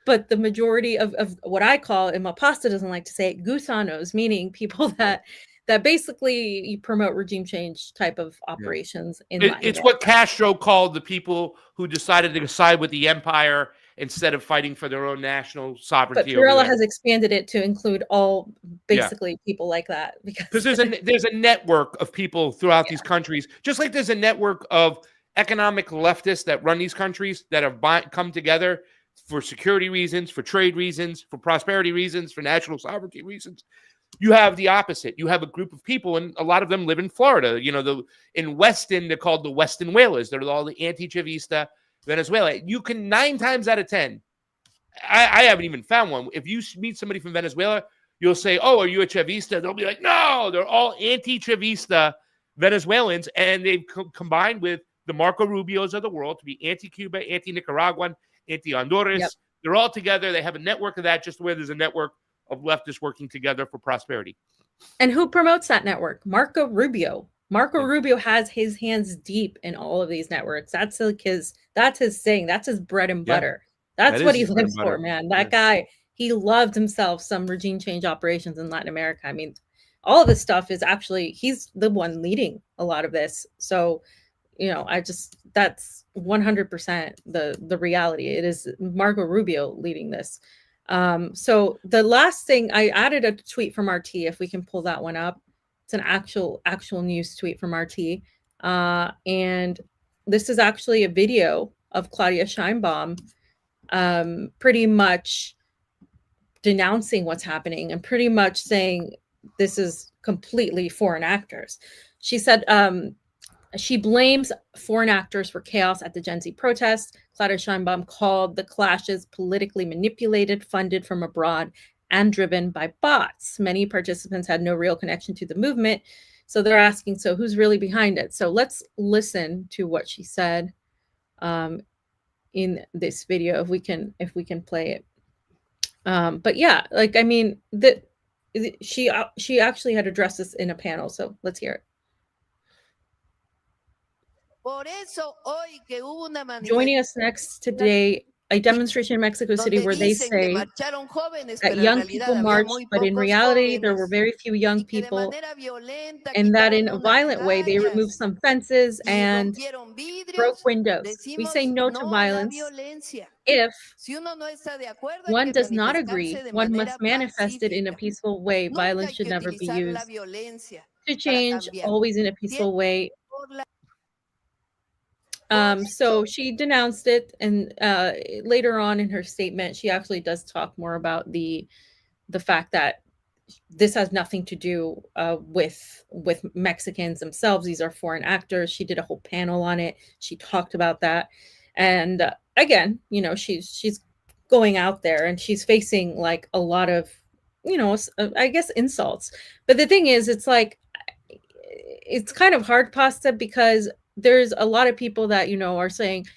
but the majority of what I call, and my pasta doesn't like to say it, gusanos, meaning people that basically you promote regime change type of Yeah. operations in Latin It's America. what Castro called the people who decided to side with the empire instead of fighting for their own national But sovereignty over Fiorella there. has expanded it to include all Yeah. basically people like that Because because there's a network of people throughout yeah, these countries, just like there's a network of economic leftists that run these countries that have come together for security reasons, for trade reasons, for prosperity reasons, for national sovereignty reasons. You have the opposite. You have a group of people, and a lot of them live in Florida. You know, in Weston, they're called the Weston Whalers. They're all the anti-Chavista Venezuela. You can 9 times out of 10. I haven't even found one. If you meet somebody from Venezuela, you'll say, "Oh, are you a Chavista?" They'll be like, "No, they're all anti-Chavista Venezuelans, and they've combined with the Marco Rubios of the world to be anti-Cuba, anti-Nicaraguan, yep. anti-Honduras. They're all together. They have a network of that, just where there's a network of leftists working together for prosperity." And who promotes that network? Marco Rubio. Marco Yeah. Rubio has his hands deep in all of these networks. That's like that's his thing. That's his bread and Yeah, butter. that That's what is he his bread and lives for, butter. man. Yeah. That guy, he loved himself some regime change operations in Latin America. I mean, all of this stuff is actually he's the one leading a lot of this. So, that's 100% the reality. It is Marco Rubio leading this. So the last thing, I added a tweet from RT, if we can pull that one up. It's an actual news tweet from RT. And this is actually a video of Claudia Scheinbaum pretty much denouncing what's happening and pretty much saying this is completely foreign actors. She said she blames foreign actors for chaos at the Gen Z protests. Claudia Scheinbaum called the clashes politically manipulated, funded from abroad, and driven by bots. Many participants had no real connection to the movement. So they're asking, so who's really behind it? So let's listen to what she said in this video, if we can play it. But yeah, like, I mean, she actually had addressed this in a panel. So let's hear it. Joining us next today, a demonstration in Mexico City where they say that young people marched, but in reality, there were very few young people, and that in a violent way, they removed some fences and broke windows. We say no to violence. If one does not agree, one must manifest it in a peaceful way. Violence should never be used to change, always in a peaceful way. So she denounced it, and later on in her statement, she actually does talk more about the fact that this has nothing to do with Mexicans themselves. These are foreign actors. She did a whole panel on it. She talked about that, and again, she's going out there and she's facing like a lot of, I guess, insults. But the thing is, it's like it's kind of hard, pasta, because there's a lot of people that are saying,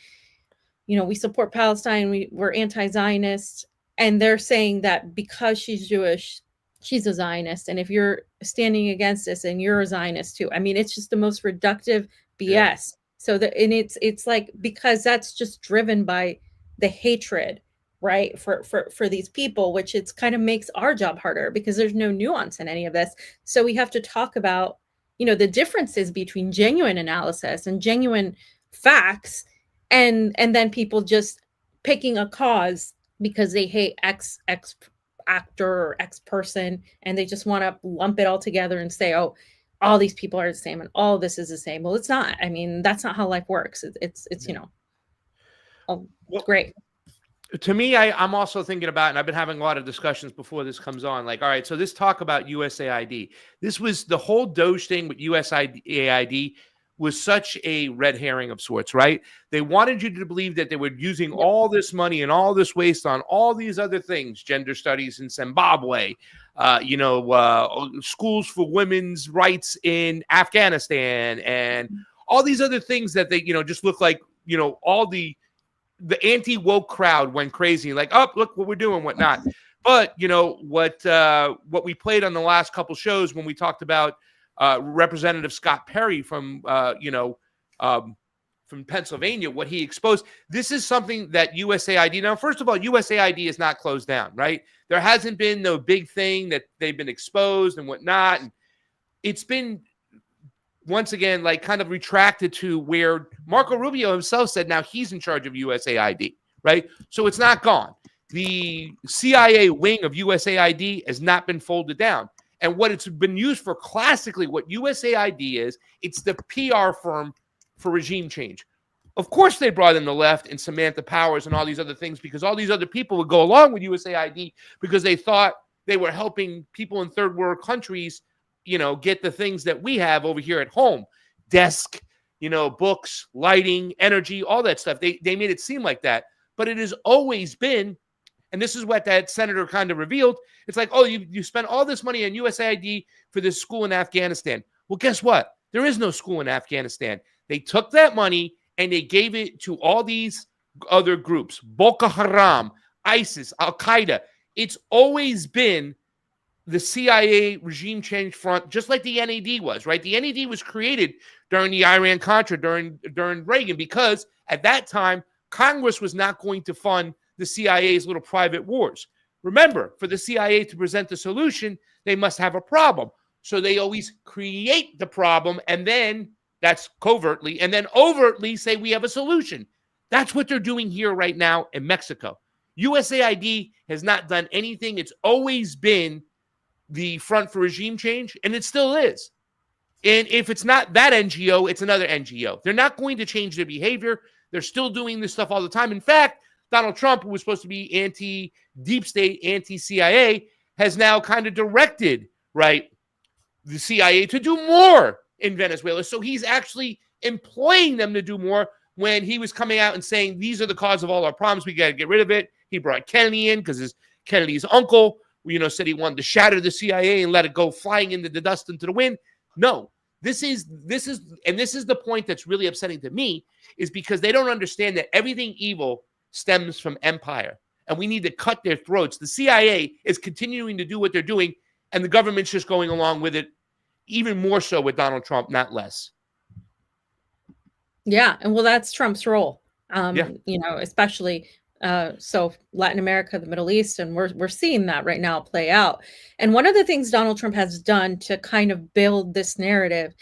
we support Palestine, we're anti-Zionist, and they're saying that because she's Jewish, she's a Zionist, and if you're standing against this, and you're a Zionist too. I mean, it's just the most reductive BS. Yeah. So and it's like, because that's just driven by the hatred, right, for these people, which it's kind of makes our job harder because there's no nuance in any of this. So we have to talk about the differences between genuine analysis and genuine facts, and then people just picking a cause because they hate X actor or X person, and they just want to lump it all together and say, oh, all these people are the same and all this is the same. Well, it's not. I mean, that's not how life works. It's great. To me, I'm also thinking about, and I've been having a lot of discussions before this comes on, like, all right, so this talk about USAID, this was the whole Doge thing with USAID was such a red herring of sorts, right? They wanted you to believe that they were using all this money and all this waste on all these other things, gender studies in Zimbabwe, schools for women's rights in Afghanistan, and all these other things that they, just look like, all the anti-woke crowd went crazy, like, oh, look what we're doing, whatnot. But what we played on the last couple shows when we talked about Representative Scott Perry from from Pennsylvania, what he exposed. This is something that USAID, now, first of all, USAID is not closed down, right? There hasn't been no big thing that they've been exposed and whatnot. And it's been, once again, like kind of retracted to where Marco Rubio himself said now he's in charge of USAID, right? So it's not gone. The CIA wing of USAID has not been folded down. And what it's been used for classically, what USAID is, it's the PR firm for regime change. Of course, they brought in the left and Samantha Powers and all these other things because all these other people would go along with USAID because they thought they were helping people in third world countries, you know, get the things that we have over here at home. Desk, you know, books, lighting, energy, all that stuff. They made it seem like that. But it has always been, and this is what that senator kind of revealed, it's like, oh, you spent all this money on USAID for this school in Afghanistan. Well, guess what? There is no school in Afghanistan. They took that money and they gave it to all these other groups, Boko Haram, ISIS, Al-Qaeda. It's always been the CIA regime change front, just like the NAD was, right? The NAD was created during the Iran-Contra, during Reagan, because at that time, Congress was not going to fund the CIA's little private wars. Remember, for the CIA to present the solution, they must have a problem. So they always create the problem, and then that's covertly, and then overtly say we have a solution. That's what they're doing here right now in Mexico. USAID has not done anything. It's always been the front for regime change, and it still is. And if it's not that NGO, it's another NGO. They're not going to change their behavior. They're still doing this stuff all the time. In fact, Donald Trump, who was supposed to be anti-deep state, anti-CIA, has now kind of directed, right, the CIA to do more in Venezuela. So he's actually employing them to do more when he was coming out and saying, these are the cause of all our problems. We got to get rid of it. He brought Kennedy in because Kennedy's uncle, you know, said he wanted to shatter the CIA and let it go flying into the dust into the wind. No, this is the point that's really upsetting to me, is because they don't understand that everything evil stems from empire, and we need to cut their throats. The CIA is continuing to do what they're doing, and the government's just going along with it, even more so with Donald Trump, not less. Yeah, and well, that's Trump's role. You know, especially so Latin America, the Middle East, and we're seeing that right now play out. And one of the things Donald Trump has done to kind of build this narrative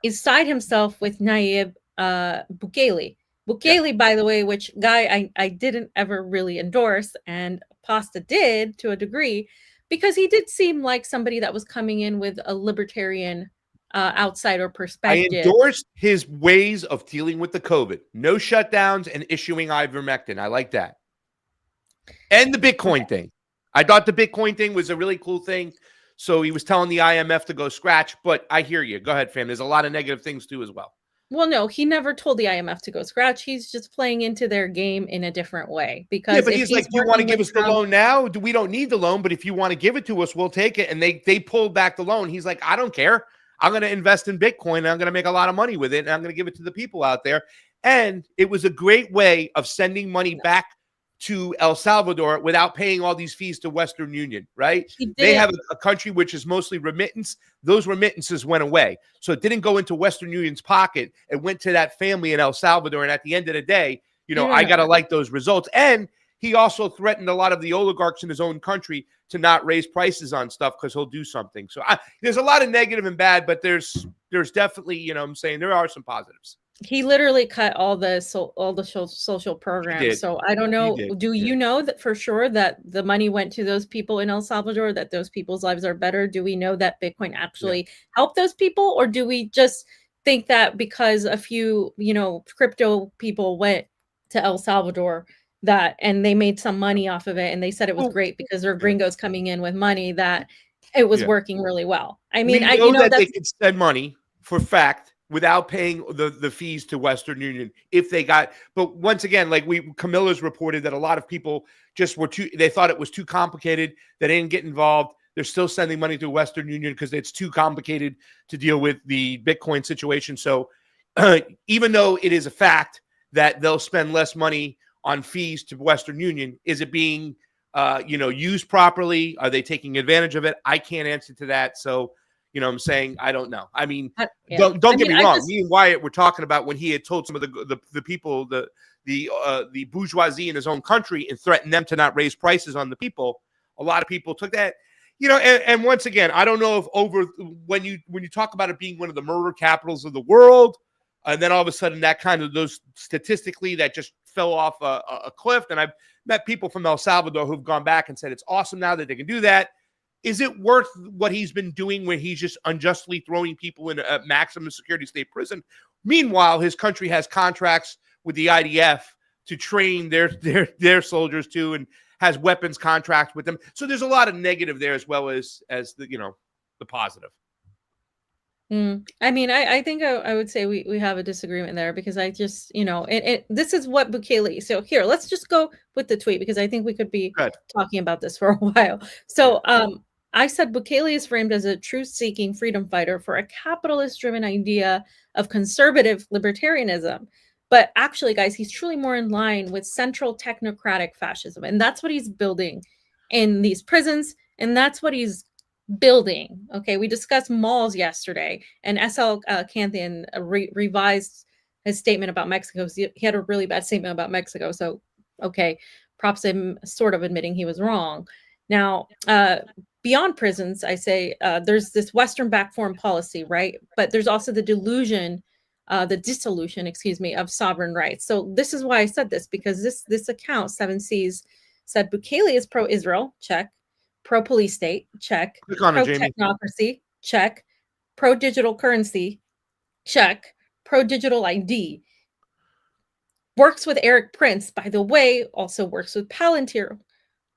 is side himself with Nayib Bukele. Bukele, by the way, which guy I didn't ever really endorse, and Pasta did to a degree, because he did seem like somebody that was coming in with a libertarian outsider perspective. I endorsed his ways of dealing with the COVID. No shutdowns and issuing ivermectin. I like that. And the Bitcoin thing. I thought the Bitcoin thing was a really cool thing. So he was telling the IMF to go scratch, but I hear you. Go ahead, fam. There's a lot of negative things too as well. Well, no, he never told the IMF to go scratch. He's just playing into their game in a different way. Because yeah, but he's like, you want to give us the loan now? We don't need the loan, but if you want to give it to us, we'll take it. And they pulled back the loan. He's like, I don't care. I'm going to invest in Bitcoin, and I'm going to make a lot of money with it, and I'm going to give it to the people out there. And it was a great way of sending money back to El Salvador without paying all these fees to Western Union, right? They have a country which is mostly remittance. Those remittances went away. So it didn't go into Western Union's pocket. It went to that family in El Salvador. And at the end of the day, you know, I got to like those results. And he also threatened a lot of the oligarchs in his own country to not raise prices on stuff because he'll do something. So there's a lot of negative and bad, but there's definitely, you know what I'm saying, there are some positives. He literally cut all the social programs. So I don't know. Do you know that for sure that the money went to those people in El Salvador, that those people's lives are better? Do we know that Bitcoin actually helped those people? Or do we just think that because a few, you know, crypto people went to El Salvador and they made some money off of it and they said it was great because there are gringos coming in with money, that it was working really well? I mean, we know that they could spend money for fact without paying the fees to Western Union if they got. But once again, like Camilla's reported that a lot of people just they thought it was too complicated. They didn't get involved. They're still sending money to Western Union because it's too complicated to deal with the Bitcoin situation. So even though it is a fact that they'll spend less money on fees to Western Union, is it being used properly? Are they taking advantage of it? I can't answer to that. So You know what I'm saying? I don't know. I mean, Yeah. don't I get mean, me I wrong. just, Me and Wyatt were talking about when he had told some of the people, the bourgeoisie in his own country, and threatened them to not raise prices on the people. A lot of people took that. You know, and once again, I don't know if when you talk about it being one of the murder capitals of the world, and then all of a sudden that kind of those statistically that just fell off a cliff. And I've met people from El Salvador who've gone back and said it's awesome now that they can do that. Is it worth what he's been doing when he's just unjustly throwing people in a maximum security state prison? Meanwhile, his country has contracts with the IDF to train their soldiers too, and has weapons contracts with them. So there's a lot of negative there as well as the positive. I mean, I think I would say we have a disagreement there, because I just, this is what Bukele. So here, let's just go with the tweet, because I think we could be Good. talking about this for a while. So I said Bukele is framed as a truth-seeking freedom fighter for a capitalist-driven idea of conservative libertarianism. But actually, guys, he's truly more in line with central technocratic fascism. And that's what he's building in these prisons. And that's what he's building. Okay, we discussed malls yesterday, and SL Canthan revised his statement about Mexico. He had a really bad statement about Mexico. So, okay, props him sort of admitting he was wrong. Now, beyond prisons, I say there's this Western backed foreign policy, right? But there's also the dissolution, excuse me, of sovereign rights. So this is why I said this, because this account, 7Cs, said Bukele is pro-Israel, check. Pro-police state, check. Click on it, Jayme. Pro-technocracy, check. Pro-digital currency, check. Pro-digital ID. Works with Eric Prince, by the way, also works with Palantir,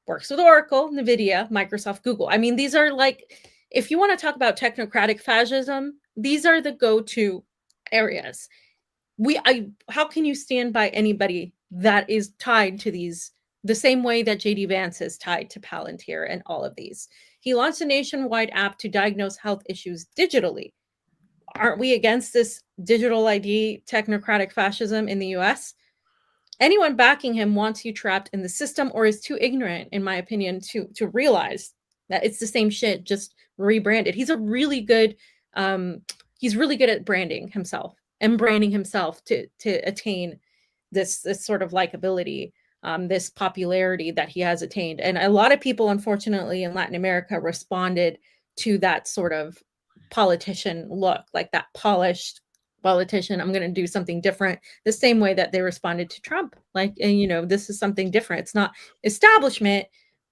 works with Oracle, NVIDIA, Microsoft, Google. I mean, these are like, if you want to talk about technocratic fascism, these are the go-to areas. How can you stand by anybody that is tied to these, the same way that JD Vance is tied to Palantir and all of these? He launched a nationwide app to diagnose health issues digitally. Aren't we against this digital ID technocratic fascism in the US? Anyone backing him wants you trapped in the system, or is too ignorant, in my opinion, to realize that it's the same shit, just rebranded. He's really good at branding himself and branding himself to attain this sort of likability, this popularity that he has attained. And a lot of people, unfortunately, in Latin America responded to that sort of politician look, like that polished politician. I'm going to do something different, the same way that they responded to Trump. Like, and this is something different. It's not establishment,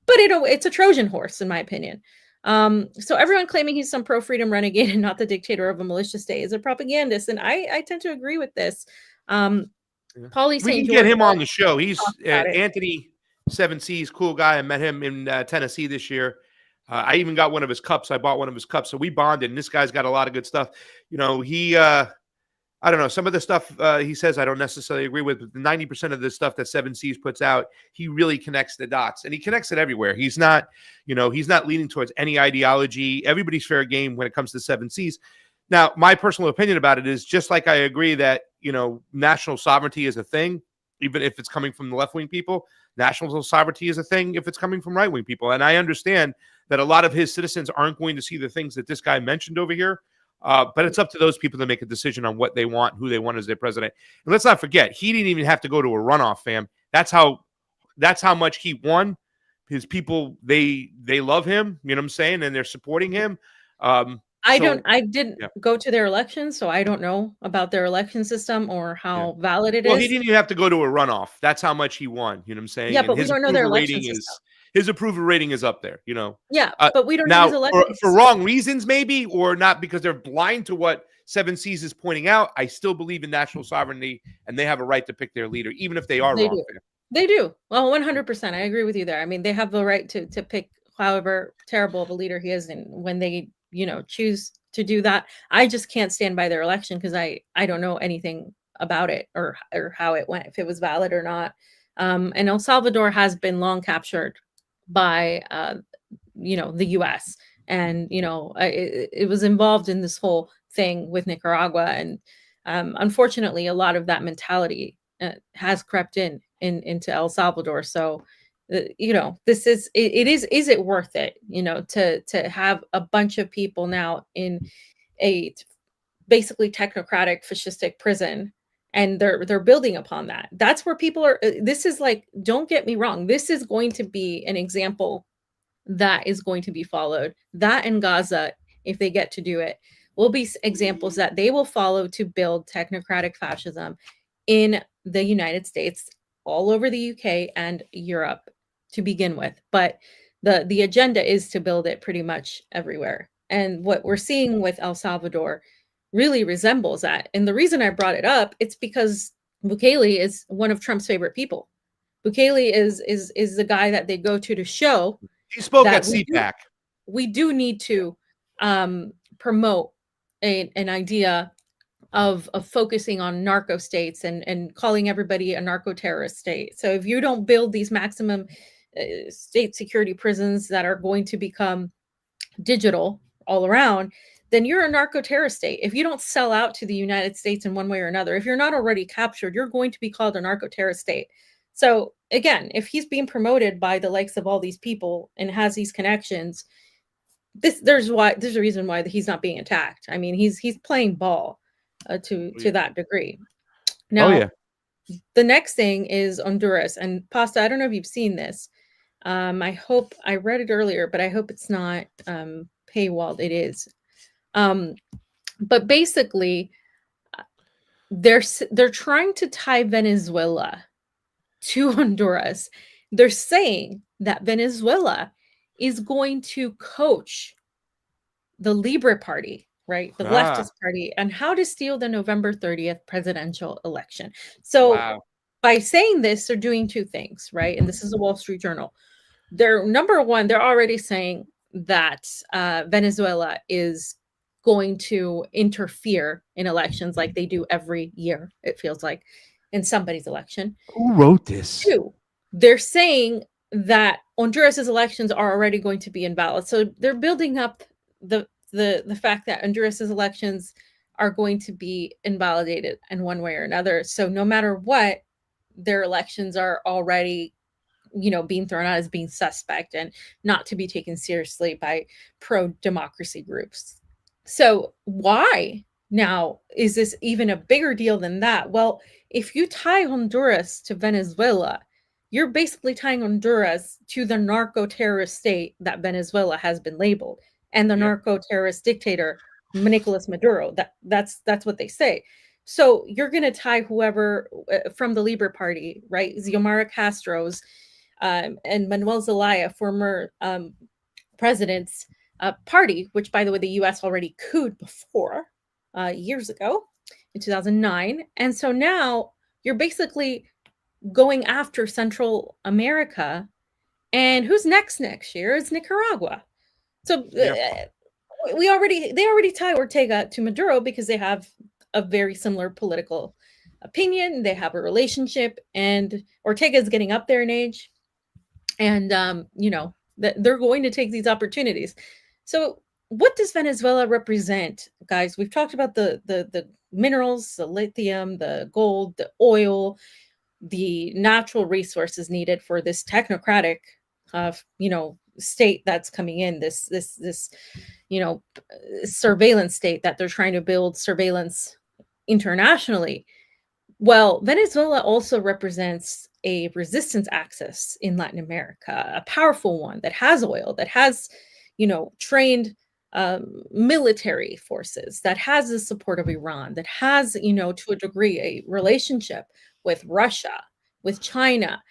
but it's a Trojan horse, in my opinion. So everyone claiming he's some pro-freedom renegade and not the dictator of a malicious state is a propagandist, and I tend to agree with this. Paulie We St. can George get him on the show. He's Anthony 7C's cool guy. I met him in Tennessee this year. I even got one of his cups. I bought one of his cups, so we bonded. And this guy's got a lot of good stuff. He I don't know, some of the stuff he says I don't necessarily agree with, but 90% of the stuff that 7C's puts out, he really connects the dots, and he connects it everywhere. He's not leaning towards any ideology. Everybody's fair game when it comes to 7C's. Now, my personal opinion about it is, just like I agree that, national sovereignty is a thing, even if it's coming from the left-wing people, national sovereignty is a thing if it's coming from right-wing people. And I understand that a lot of his citizens aren't going to see the things that this guy mentioned over here. But it's up to those people to make a decision on what they want, who they want as their president. And let's not forget, he didn't even have to go to a runoff, fam. That's how much he won. His people, they love him, you know what I'm saying? And they're supporting him. I didn't go to their elections, so I don't know about their election system or how valid it is. Well, he didn't even have to go to a runoff. That's how much he won, you know what I'm saying? Yeah, but we don't know their election system. His approval rating is up there, Yeah, but we don't know his election for wrong reasons, maybe, or not because they're blind to what 7C's is pointing out. I still believe in national sovereignty, and they have a right to pick their leader, even if they are wrong. They do. Well, 100%. I agree with you there. I mean, they have the right to pick however terrible of a leader he is, and when they choose to do that. I just can't stand by their election because I don't know anything about it or how it went, if it was valid or not. And El Salvador has been long captured by the US, and it was involved in this whole thing with Nicaragua, and unfortunately a lot of that mentality has crept into El Salvador. So this is it worth it, to have a bunch of people now in a basically technocratic fascistic prison, and they're building upon that. That's where people are. This is like, don't get me wrong, this is going to be an example that is going to be followed. That in Gaza, if they get to do it, will be examples that they will follow to build technocratic fascism in the United States, all over the UK and Europe to begin with. But the agenda is to build it pretty much everywhere. And what we're seeing with El Salvador really resembles that. And the reason I brought it up, it's because Bukele is one of Trump's favorite people. Bukele is the guy that they go to show He spoke that at CPAC. we do need to promote an idea of focusing on narco states and calling everybody a narco terrorist state. So if you don't build these maximum state security prisons that are going to become digital all around, then you're a narco terrorist state. If you don't sell out to the United States in one way or another, if you're not already captured, you're going to be called a narco terrorist state. So again, if he's being promoted by the likes of all these people and has these connections, there's a reason why he's not being attacked. I mean, he's playing ball to that degree. Now, the next thing is Honduras and Pasta. I don't know if you've seen this. I hope I read it earlier, but I hope it's not paywalled. It is. But basically, they're trying to tie Venezuela to Honduras. They're saying that Venezuela is going to coach the Libre Party, right? The leftist party, and how to steal the November 30th presidential election. So by saying this, they're doing two things, right? And this is the Wall Street Journal. They're number one, they're already saying that Venezuela is going to interfere in elections like they do every year, it feels like, in somebody's election. Who wrote this? Two, they're saying that Honduras's elections are already going to be invalid. So they're building up the fact that Honduras's elections are going to be invalidated in one way or another. So no matter what, their elections are already, being thrown out as being suspect and not to be taken seriously by pro-democracy groups. So why now is this even a bigger deal than that? Well, if you tie Honduras to Venezuela, you're basically tying Honduras to the narco-terrorist state that Venezuela has been labeled, and the narco-terrorist dictator Nicolas Maduro. That's what they say. So you're going to tie whoever from the Libre Party, right? Xiomara Castro's and Manuel Zelaya, former president's party, which, by the way, the U.S. already couped before years ago in 2009. And so now you're basically going after Central America. And who's next year is Nicaragua. So they already tie Ortega to Maduro because they have a very similar political opinion. They have a relationship, and Ortega is getting up there in age. And, they're going to take these opportunities. So what does Venezuela represent, guys? We've talked about the minerals, the lithium, the gold, the oil, the natural resources needed for this technocratic, state that's coming in, this surveillance state that they're trying to build surveillance internationally. Well, Venezuela also represents a resistance axis in Latin America, a powerful one that has oil, that has, trained military forces, that has the support of Iran, that has, to a degree, a relationship with Russia, with China.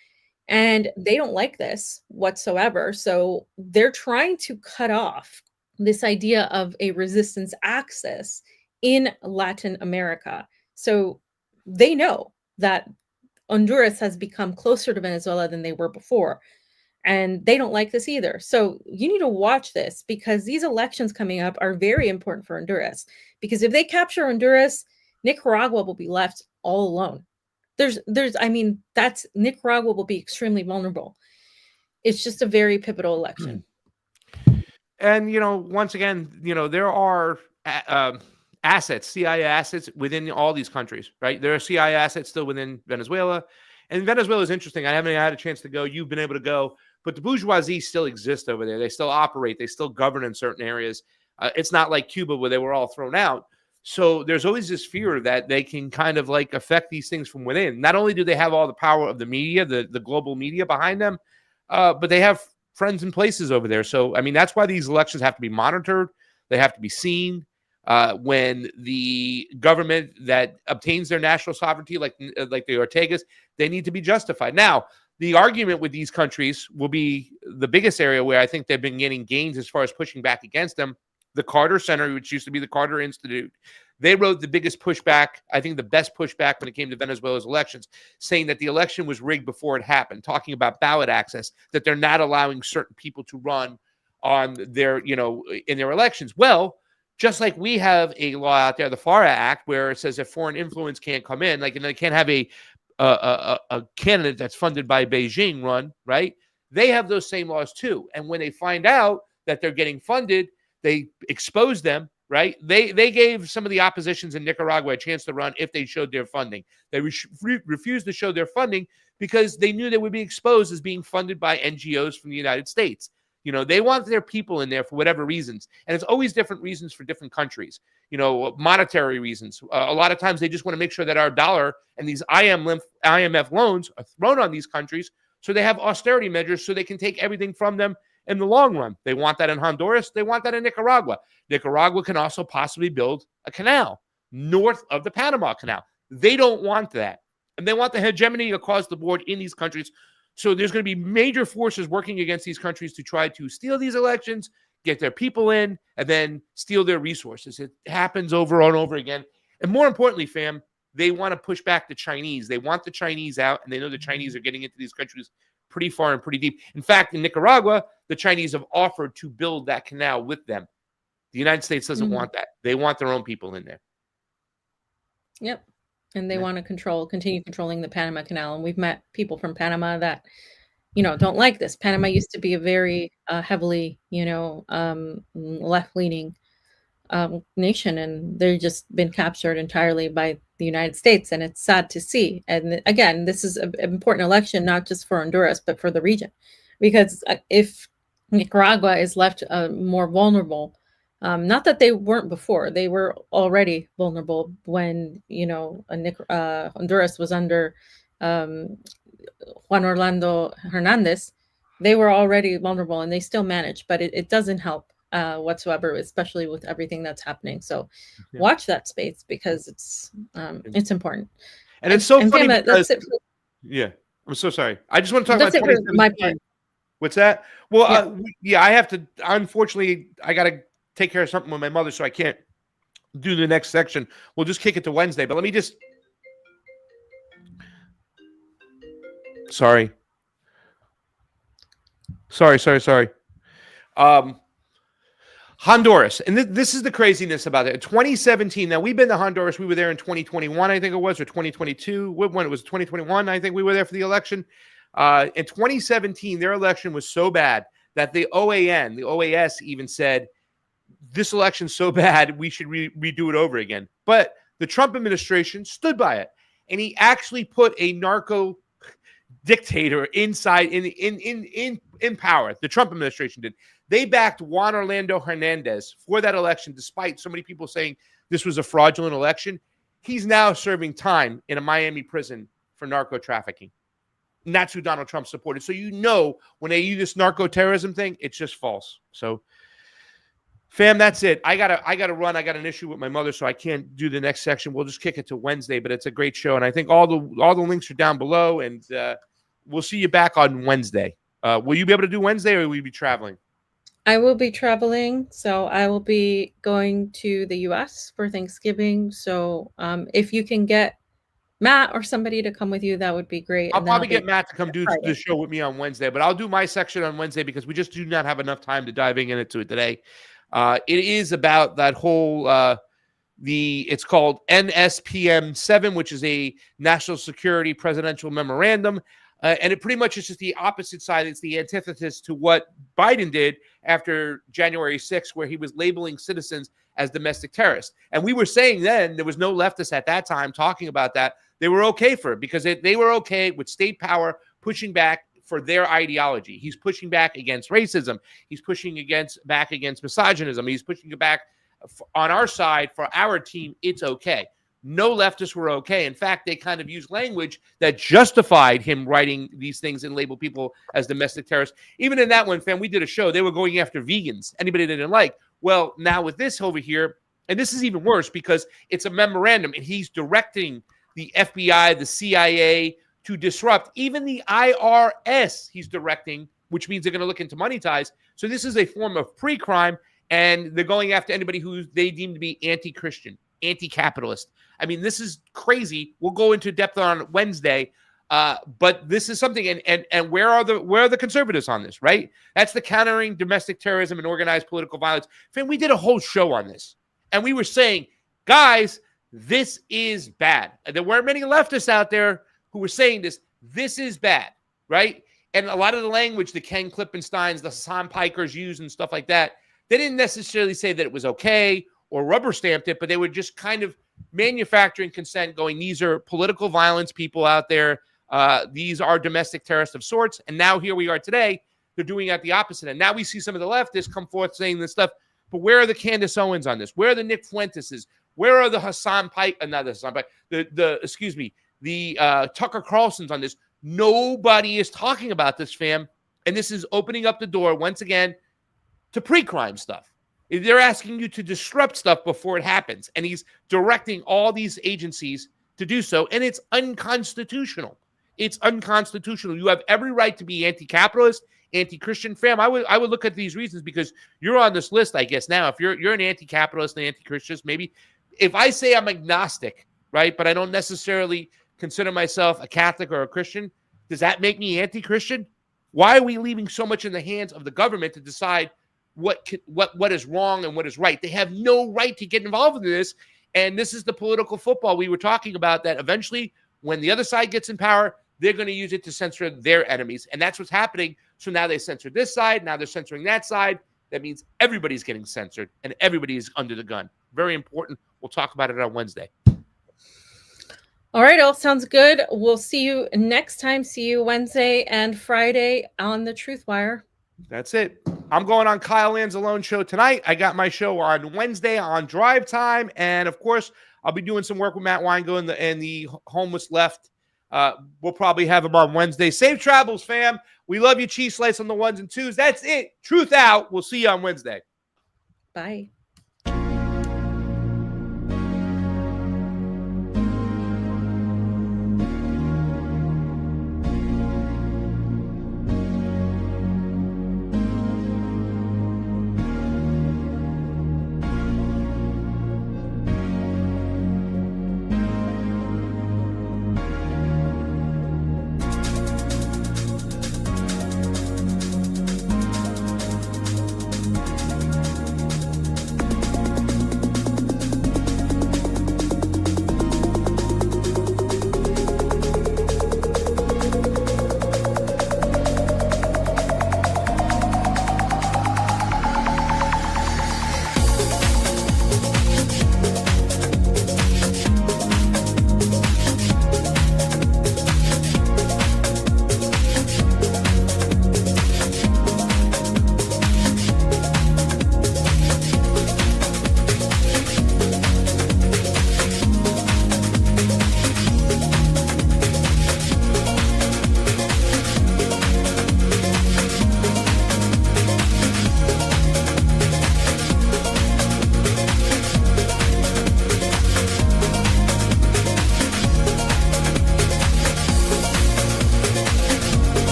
And they don't like this whatsoever. So they're trying to cut off this idea of a resistance axis in Latin America. So they know that Honduras has become closer to Venezuela than they were before. And they don't like this either. So you need to watch this, because these elections coming up are very important for Honduras. Because if they capture Honduras, Nicaragua will be left all alone. Nicaragua will be extremely vulnerable. It's just a very pivotal election. And, once again, there are assets, CIA assets within all these countries, right? There are CIA assets still within Venezuela. And Venezuela is interesting. I haven't had a chance to go. You've been able to go, but the bourgeoisie still exists over there. They still operate. They still govern in certain areas. It's not like Cuba where they were all thrown out. So there's always this fear that they can kind of like affect these things from within. Not only do they have all the power of the media, the global media behind them, but they have friends and places over there. So, I mean, that's why these elections have to be monitored. They have to be seen. When the government that obtains their national sovereignty, like the Ortegas, they need to be justified. Now, the argument with these countries will be the biggest area where I think they've been getting gains as far as pushing back against them. The Carter Center, which used to be the Carter Institute, they wrote the biggest pushback, I think the best pushback when it came to Venezuela's elections, saying that the election was rigged before it happened, talking about ballot access, that they're not allowing certain people to run on their, in their elections. Well, just like we have a law out there, the FARA Act, where it says that foreign influence can't come in, like, and they can't have a candidate that's funded by Beijing run, right? They have those same laws too. And when they find out that they're getting funded, they expose them, right? They gave some of the oppositions in Nicaragua a chance to run if they showed their funding. They refused to show their funding because they knew they would be exposed as being funded by NGOs from the United States. They want their people in there for whatever reasons. And it's always different reasons for different countries, monetary reasons. A lot of times they just want to make sure that our dollar and these IMF loans are thrown on these countries so they have austerity measures so they can take everything from them in the long run. They want that in Honduras. They want that in Nicaragua. Nicaragua can also possibly build a canal north of the Panama Canal. They don't want that. And they want the hegemony across the board in these countries. So there's going to be major forces working against these countries to try to steal these elections, get their people in, and then steal their resources. It happens over and over again. And more importantly, fam, they want to push back the Chinese. They want the Chinese out, and they know the Chinese are getting into these countries pretty far and pretty deep. In fact, in Nicaragua, the Chinese have offered to build that canal with them. The United States doesn't want that. They want their own people in there. Yep. And they want to continue controlling the Panama Canal. And we've met people from Panama that, don't like this. Panama used to be a very heavily, left-leaning nation, and they've just been captured entirely by the United States. And it's sad to see. And again, this is an important election, not just for Honduras, but for the region. Because if Nicaragua is left more vulnerable, not that they weren't before, they were already vulnerable when, Honduras was under Juan Orlando Hernandez. They were already vulnerable and they still managed, but it doesn't help whatsoever, especially with everything that's happening. So watch that space because it's important. And it's so funny because, I'm so sorry. I just want to talk about my part. What's that? Well, I have to, unfortunately, I got to take care of something with my mother, so I can't do the next section. We'll just kick it to Wednesday. But let me just... Sorry. Honduras. And this is the craziness about it. 2017, now we've been to Honduras. We were there in 2021, I think it was, or 2022. When it was 2021, I think we were there for the election. In 2017, their election was so bad that the OAS even said, this election's so bad, we should redo it over again. But the Trump administration stood by it. And he actually put a narco dictator inside in power. The Trump administration did. They backed Juan Orlando Hernandez for that election, despite so many people saying this was a fraudulent election. He's now serving time in a Miami prison for narco trafficking. And that's who Donald Trump supported. So when they use this narco terrorism thing, it's just false. So, fam, that's it. I gotta run. I got an issue with my mother, so I can't do the next section. We'll just kick it to Wednesday, but it's a great show, and I think all the links are down below, and we'll see you back on Wednesday. Will you be able to do Wednesday, or will you be traveling? I will be traveling, so I will be going to the U.S. for Thanksgiving. So if you can get Matt or somebody to come with you, that would be great. I'll probably get Matt to come do the show with me on Wednesday, but I'll do my section on Wednesday because we just do not have enough time to diving into it today. It is about that whole it's called NSPM 7, which is a national security presidential memorandum. And it pretty much is just the opposite side. It's the antithesis to what Biden did after January 6th, where he was labeling citizens as domestic terrorists. And we were saying then, there was no leftists at that time talking about that. They were okay for it because they were okay with state power pushing back for their ideology. He's pushing back against racism. He's pushing back against misogynism. He's pushing it back on our side for our team. It's okay. No leftists were okay. In fact, they kind of used language that justified him writing these things and label people as domestic terrorists. Even in that one, fam, we did a show. They were going after vegans, anybody they didn't like. Well, now with this over here, and this is even worse because it's a memorandum, and he's directing the FBI, the CIA to disrupt. Even the IRS he's directing, which means they're going to look into money ties. So this is a form of pre-crime, and they're going after anybody who they deem to be anti-Christian, anti-capitalist. I mean, this is crazy. We'll go into depth on Wednesday, but this is something. And where are the conservatives on this? Right? That's the countering domestic terrorism and organized political violence. Fam, we did a whole show on this, and we were saying, guys, this is bad. There weren't many leftists out there who were saying this. This is bad, right? And a lot of the language the Ken Klippensteins, the Hassan Pikers used and stuff like that, they didn't necessarily say that it was okay or rubber stamped it, but they were just kind of manufacturing consent, going, these are political violence people out there. These are domestic terrorists of sorts. And now here we are today. They're doing at the opposite. And now we see some of the leftists come forth saying this stuff. But where are the Candace Owens on this? Where are the Nick Fuenteses? Where are the Hassan Pike? Not the Hassan Pike. The Tucker Carlsons on this. Nobody is talking about this, fam. And this is opening up the door once again to pre-crime stuff. They're asking you to disrupt stuff before it happens. And he's directing all these agencies to do so. And it's unconstitutional. It's unconstitutional. You have every right to be anti-capitalist, anti-Christian. Fam, I would look at these reasons because you're on this list, I guess, now. If you're an anti-capitalist and anti-Christian, maybe if I say I'm agnostic, right, but I don't necessarily consider myself a Catholic or a Christian, does that make me anti-Christian? Why are we leaving so much in the hands of the government to decide what is wrong and what is right? They have no right to get involved in this. And this is the political football we were talking about, that eventually when the other side gets in power, they're going to use it to censor their enemies. And that's what's happening. So now they censor this side. Now they're censoring that side. That means everybody's getting censored and everybody is under the gun. Very important. We'll talk about it on Wednesday. All right, all sounds good. We'll see you next time. See you Wednesday and Friday on the TruthWire. That's it. I'm going on Kyle Anzalone show tonight. I got my show on Wednesday on Drive Time. And, of course, I'll be doing some work with Matt Weingo and the Homeless Left. We'll probably have him on Wednesday. Safe travels, fam. We love you, CheeseSlice on the ones and twos. That's it. Truth out. We'll see you on Wednesday. Bye.